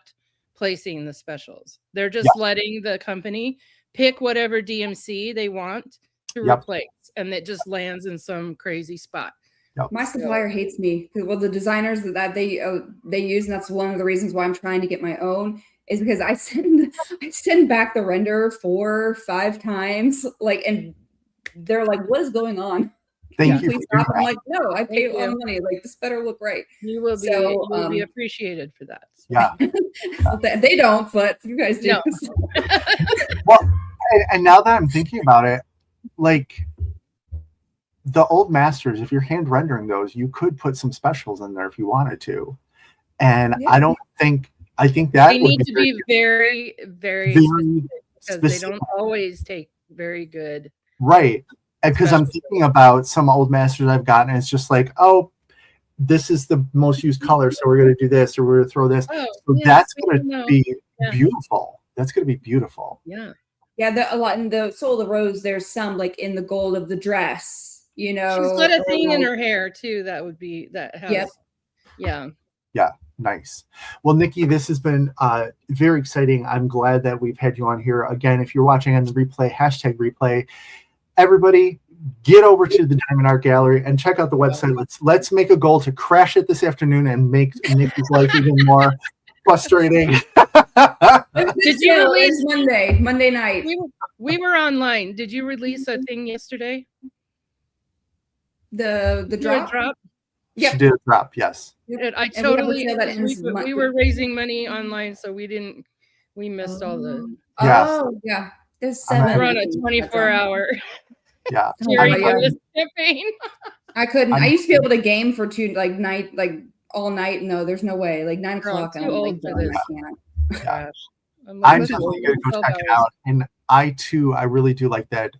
placing the specials. They're just letting the company pick whatever DMC they want to replace, and it just lands in some crazy spot. My supplier hates me. Well, the designers that they use, and that's one of the reasons why I'm trying to get my own, is because I send back the render 4 or 5 times, like, and they're like, "What is going on? Thank you. Please stop." I'm like, "No, I paid all the money. Like, this better look right." You will be, you will be appreciated for that. Yeah, they don't, but you guys do. No. Well, and now that I'm thinking about it, like, the old masters, if you're hand rendering those, you could put some specials in there if you wanted to. And I think that they need to be very, very specific, because they don't always take very good. Right. Because I'm thinking about some old masters I've gotten, and it's just like, oh, this is the most used color, so we're going to do this, or we're going to throw this. Oh, so that's going to be beautiful. That's going to be beautiful. Yeah. Yeah, a lot in the Soul of the Rose. There's some like in the gold of the dress. You know, she's got a thing in her hair too. That would be that has. Yeah. Nice. Well, Nikki, this has been very exciting. I'm glad that we've had you on here again. If you're watching on the replay, #replay, everybody get over to the Diamond Art Gallery and check out the website. Let's make a goal to crash it this afternoon and make Nikki's life even more frustrating. Did you release Monday night? We were online. Did you release a thing yesterday? The drop? Yeah, she did a drop. Yes. I totally. We were raising money online, so we missed all the. Oh yeah, there's 7. We're on a 24-hour. Yeah. Shipping. I couldn't. I used to be able to game for all night. No, there's no way. Like 9 o'clock. I'm too old for this. Yeah. I'm definitely gonna go check it out. And I really do like that.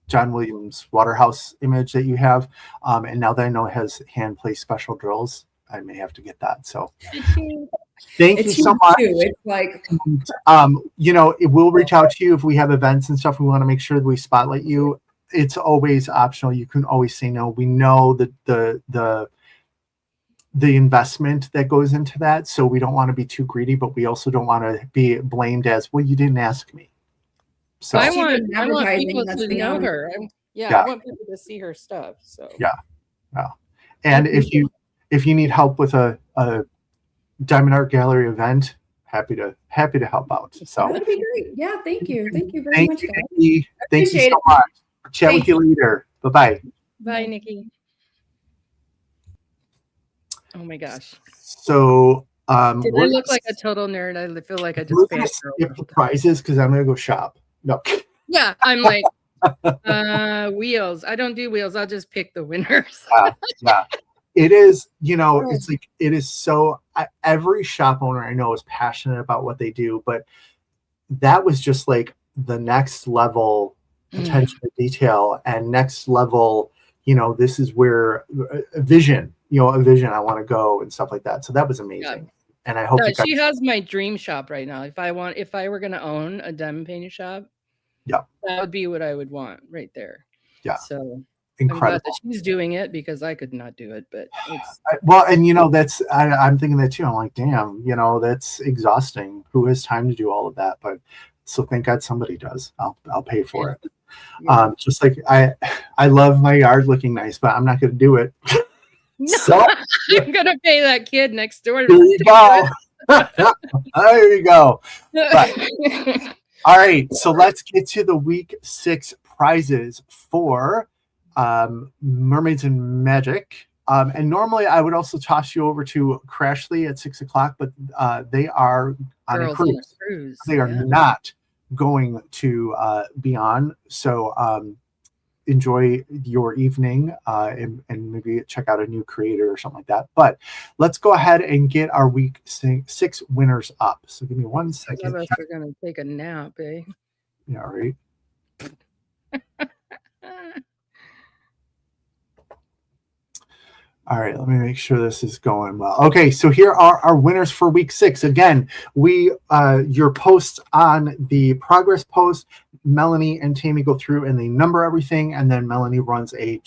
John Williams Waterhouse image that you have, and now that I know it has hand placed special drills, I may have to get that. So thank you so much. It's like we'll reach out to you if we have events and stuff. We want to make sure that we spotlight you. It's always optional. You can always say no. We know that the investment that goes into that, so we don't want to be too greedy, but we also don't want to be blamed as, well, you didn't ask me. So I want people to know her. I want people to see her stuff. So and if you need help with a Diamond Art Gallery event, happy to help out. So that'd be great. Yeah, thank you very much. Nikki. Thank you so much. Chat with you later. Bye. Bye, Nikki. Oh my gosh. So did I look like a total nerd? I feel like I just skip the prizes because I'm gonna go shop. No. Yeah, I'm like wheels. I don't do wheels. I'll just pick the winners. Yeah. It is, it's like, it is so, every shop owner I know is passionate about what they do, but that was just like the next level attention to detail and next level, this is where a vision I want to go and stuff like that. So that was amazing. Yeah. And I hope she has my dream shop right now. If I were going to own a diamond painting shop, that would be what I would want right there. Yeah. So incredible. I'm glad that she's doing it because I could not do it, but it's that's I'm thinking that too. I'm like, damn, that's exhausting. Who has time to do all of that? But so thank God somebody does. I'll pay for it. Yeah. Just like I love my yard looking nice, but I'm not going to do it. No, so I'm going to pay that kid next door. There you go. There you go. But, all right, so let's get to the week 6 prizes for Mermaids and Magic. And normally I would also toss you over to Crashly at 6 o'clock, but they are on a cruise. They are not going to be on. So enjoy your evening and maybe check out a new creator or something like that. But let's go ahead and get our week 6 winners up. So give me 1 second. Some of us are going to take a nap, eh? Yeah, right. All right, let me make sure this is going well. Okay, so here are our winners for week 6. Again, your posts on the progress post Melanie and Tammy go through and they number everything, and then Melanie runs a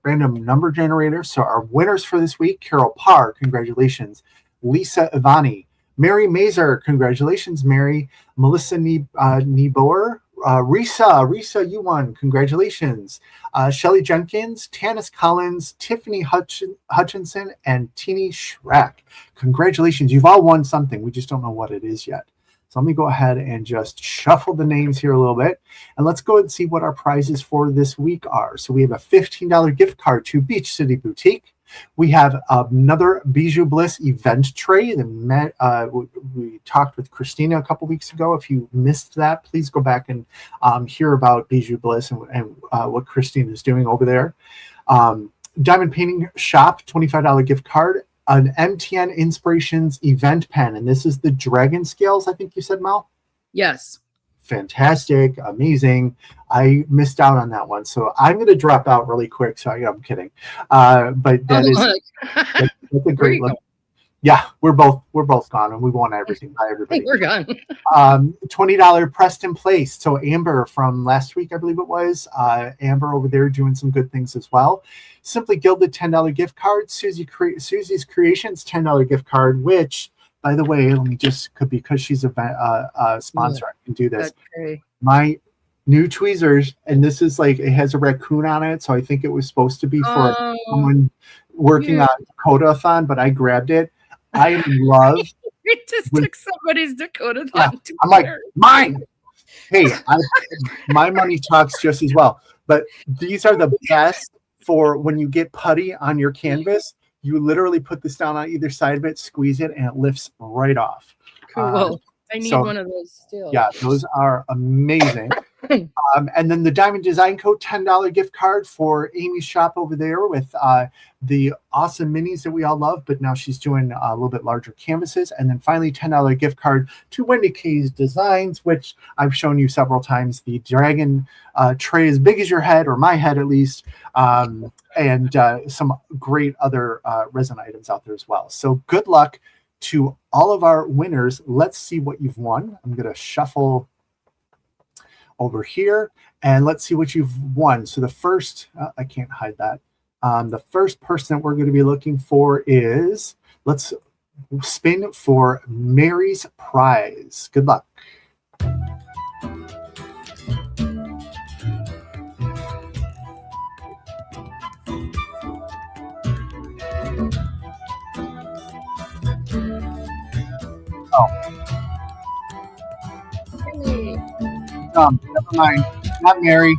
random number generator. So our winners for this week: Carol Parr, congratulations; Lisa Ivani, Mary Mazer, congratulations, Mary; Melissa Nieboer, Risa, you won, congratulations; Shelly Jenkins, Tanis Collins, Tiffany Hutchinson, and Teeny Schreck. Congratulations, you've all won something. We just don't know what it is yet. So let me go ahead and just shuffle the names here a little bit. And let's go and see what our prizes for this week are. So we have a $15 gift card to Beach City Boutique. We have another Bijou Bliss event tray. We talked with Christina a couple weeks ago. If you missed that, please go back and hear about Bijou Bliss and what Christina is doing over there. Diamond Painting Shop, $25 gift card. An MTN Inspirations event pen, and this is the Dragon Scales, I think you said, Mel? Yes. Fantastic, amazing. I missed out on that one, so I'm going to drop out really quick. So I'm kidding, but that's a great look. Yeah, we're both gone, and we won everything. By everybody, we're gone. $20 Preston Place. So Amber from last week, I believe it was. Amber over there doing some good things as well. Simply Gilded, $10 gift card. Susie's Creations, $10 gift card. Which, by the way, let me just because she's a sponsor, I can do this. Okay. My new tweezers, and this is like it has a raccoon on it, so I think it was supposed to be for someone working on Dakota-a-thon, but I grabbed it. I am in love. You just took somebody's Dakota-a-thon. Yeah, I'm like, mine. Hey, my money talks just as well. But these are the best for when you get putty on your canvas. You literally put this down on either side of it, squeeze it, and it lifts right off. Cool. I need one of those still. Yeah, those are amazing. And then the Diamond Design Co. $10 gift card for Amy's shop over there with the awesome minis that we all love, but now she's doing a little bit larger canvases. And then finally, $10 gift card to Wendy K's Designs, which I've shown you several times. The dragon tray as big as your head, or my head at least, and some great other resin items out there as well. So good luck to all of our winners. Let's see what you've won. I'm going to shuffle over here and let's see what you've won. So the first, I can't hide that. The first person that we're going to be looking for is, let's spin for Mary's prize. Good luck. Never mind. Not Mary.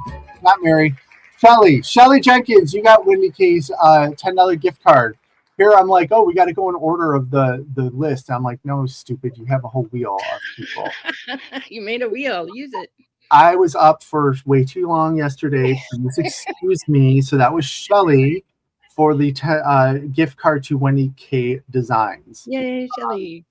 Shelly Jenkins, you got Wendy K's $10 gift card. Here I'm like, oh, we got to go in order of the list. I'm like, no, stupid. You have a whole wheel of people. You made a wheel. Use it. I was up for way too long yesterday. Please excuse me. So that was Shelly for the gift card to Wendy K Designs. Yay, Shelly.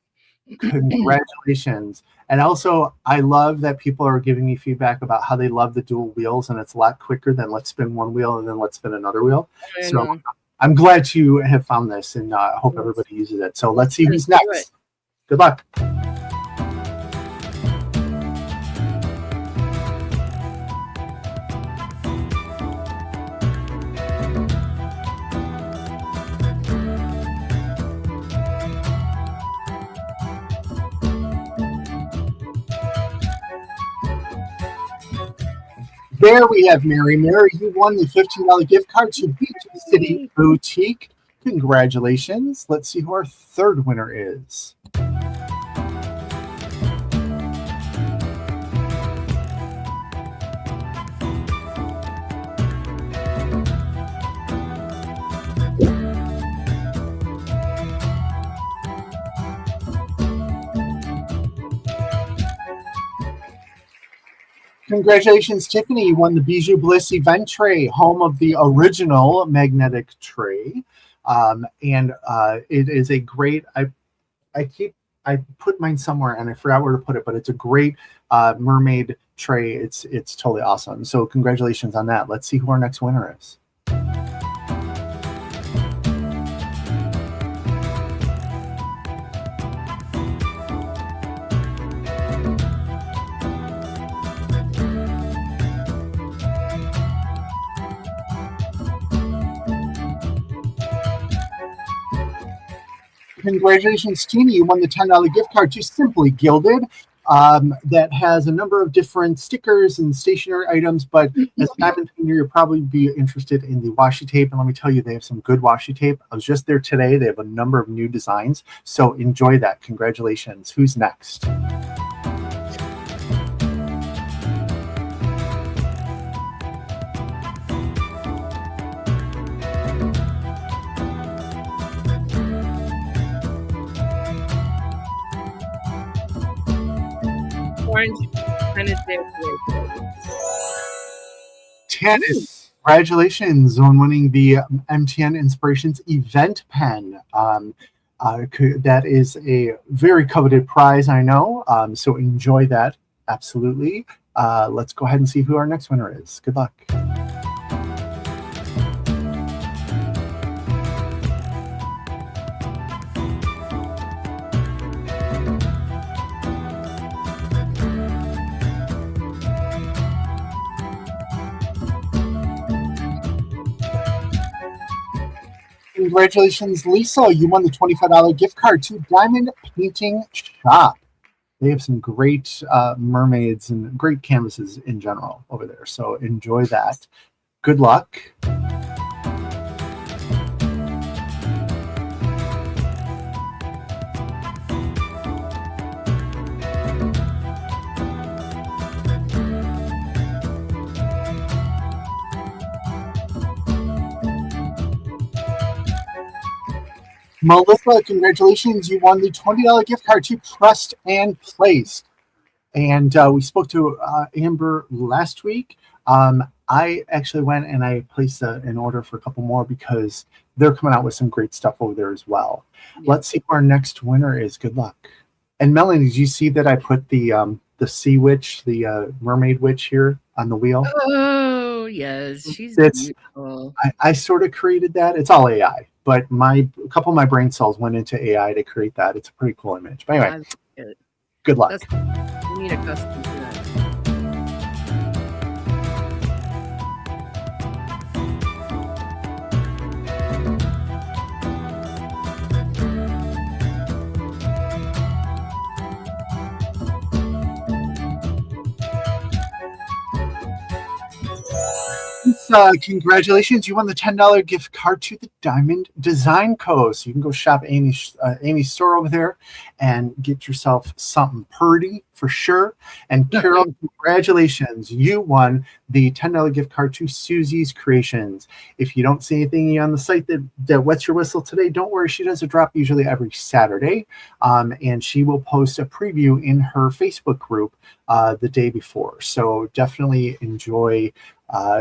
Congratulations. And also, I love that people are giving me feedback about how they love the dual wheels, and it's a lot quicker than let's spin one wheel and then let's spin another wheel. So I'm glad to have found this, and I hope everybody uses it. So let's see who's next. Good luck. There we have Mary. Mary, you won the $15 gift card to Beach City Boutique. Congratulations. Let's see who our third winner is. Congratulations, Tiffany. You won the Bijou Bliss event tray, home of the original magnetic tray. It is a great, I put mine somewhere and I forgot where to put it, but it's a great mermaid tray. It's totally awesome. So congratulations on that. Let's see who our next winner is. congratulations, Tina. You won the $10 gift card to Simply Gilded. That has a number of different stickers and stationery items, but as a diamond painter, you'll probably be interested in the washi tape. And let me tell you, they have some good washi tape. I was just there today. They have a number of new designs. So enjoy that. Congratulations. Who's next? Orange tennis day. Tennis. Congratulations on winning the MTN Inspirations event pen. That is a very coveted prize, I know. So enjoy that. Absolutely. Let's go ahead and see who our next winner is. Good luck. Congratulations, Lisa. You won the $25 gift card to Diamond Painting Shop. They have some great mermaids and great canvases in general over there. So enjoy that. Good luck. Melissa, congratulations. You won the $20 gift card to Pressed and Placed. And we spoke to Amber last week. I actually went and I placed an order for a couple more because they're coming out with some great stuff over there as well. Yeah. Let's see who our next winner is. Good luck. And Melanie, did you see that I put the sea witch, the mermaid witch here on the wheel? Oh, yes. She's beautiful. I sort of created that. It's all AI. But a couple of my brain cells went into AI to create that. It's a pretty cool image. But anyway, good luck. We need a custom to that. Congratulations, you won the $10 gift card to the Diamond Design Co. So you can go shop Amy's store over there and get yourself something pretty for sure. And Carol, congratulations, you won the $10 gift card to Susie's Creations. If you don't see anything on the site that wets your whistle today, don't worry, she does a drop usually every Saturday. And she will post a preview in her Facebook group the day before. So definitely enjoy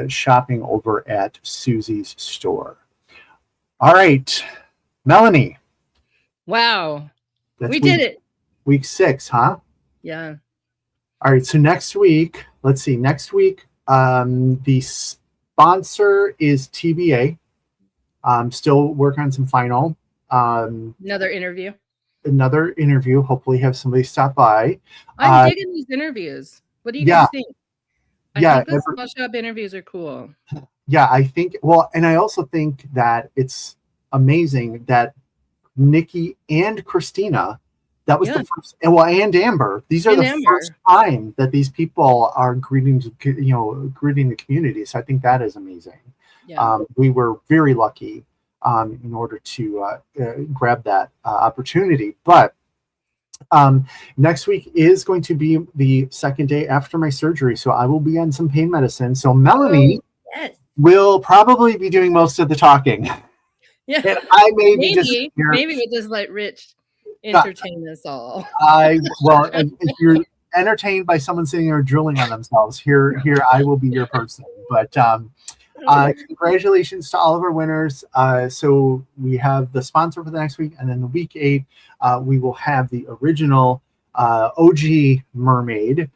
shopping over at Susie's store. All right, Melanie. Wow. We did it. Week 6, huh? Yeah. All right, so next week, let's see. Next week, the sponsor is TBA. Still working on some final. Another interview. Hopefully have somebody stop by. I'm digging these interviews. What do you guys think? I think the small shop interviews are cool. Yeah, I think, and I also think that it's amazing that Nikki and Christina, that was the first, and Amber, these are the first time that these people are greeting the community. So I think that is amazing. Yeah. We were very lucky in order to grab that opportunity. But next week is going to be the second day after my surgery, so I will be on some pain medicine. So Melanie will probably be doing most of the talking. Yeah, and I maybe we'll just let Rich entertain us all. If you're entertained by someone sitting there drooling on themselves, here I will be your person. But congratulations to all of our winners. So we have the sponsor for the next week, and then the week 8, we will have the original OG mermaid.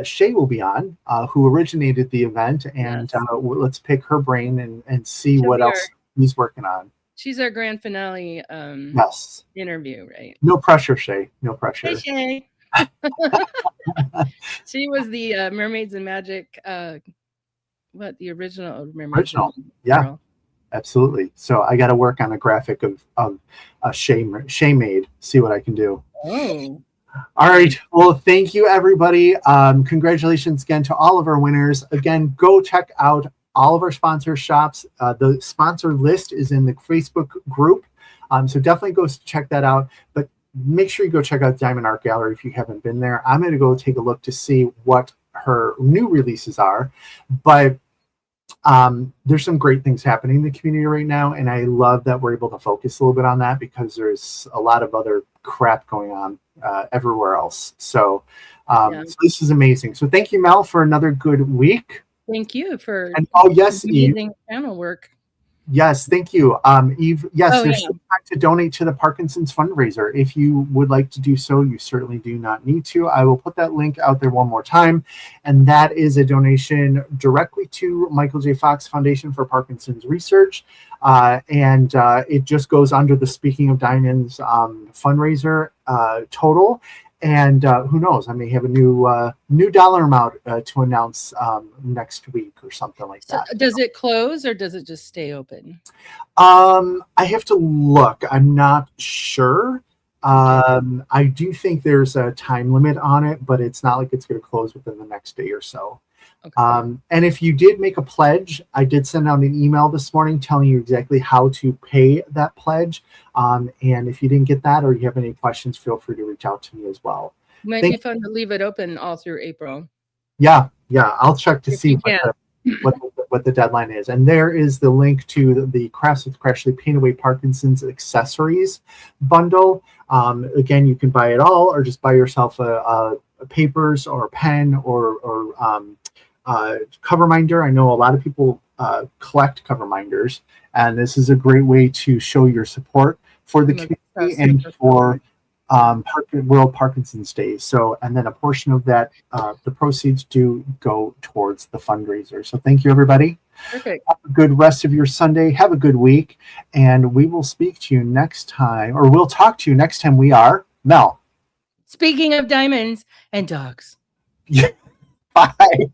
Shay will be on, who originated the event, and let's pick her brain and see what else he's working on. She's our grand finale interview, right? No pressure, Shay. No pressure. Hey, Shay. She was the Mermaids and Magic. The original Mermaids? Original, yeah. Absolutely. So I got to work on a graphic of a Shay made, see what I can do. Oh, All right. Well, thank you, everybody. Congratulations again to all of our winners. Again, go check out all of our sponsor shops. The sponsor list is in the Facebook group. So definitely go check that out. But make sure you go check out Diamond Art Gallery if you haven't been there. I'm going to go take a look to see what her new releases are. But there's some great things happening in the community right now, and I love that we're able to focus a little bit on that because there's a lot of other crap going on everywhere else. So, so this is amazing. So thank you, Mel, for another good week. thank you for yes, amazing channel work. Yes, thank you. Eve, yes, there's yeah. time to donate to the Parkinson's fundraiser. If you would like to do so, you certainly do not need to. I will put that link out there one more time. And that is a donation directly to Michael J. Fox Foundation for Parkinson's Research. And it just goes under the Speaking of Diamonds fundraiser total. And who knows? I may have a new dollar amount to announce next week or something like that. So does it close or does it just stay open? I have to look. I'm not sure. I do think there's a time limit on it, but it's not like it's going to close within the next day or so. Okay. And if you did make a pledge, I did send out an email this morning telling you exactly how to pay that pledge. And if you didn't get that or you have any questions, feel free to reach out to me as well. Might be fun to leave it open all through April. Yeah, I'll check to see what the deadline is. And there is the link to the Crafts with Crashly Paint Away Parkinson's accessories bundle. Again, you can buy it all or just buy yourself a papers or a pen or cover minder. I know a lot of people collect cover minders, and this is a great way to show your support for the community and for World Parkinson's Day. So, and then a portion of that, the proceeds do go towards the fundraiser. So thank you, everybody. Perfect. Have a good rest of your Sunday. Have a good week. And we will speak to you next time, or we'll talk to you next time we are Mel. Speaking of diamonds and dogs. Bye.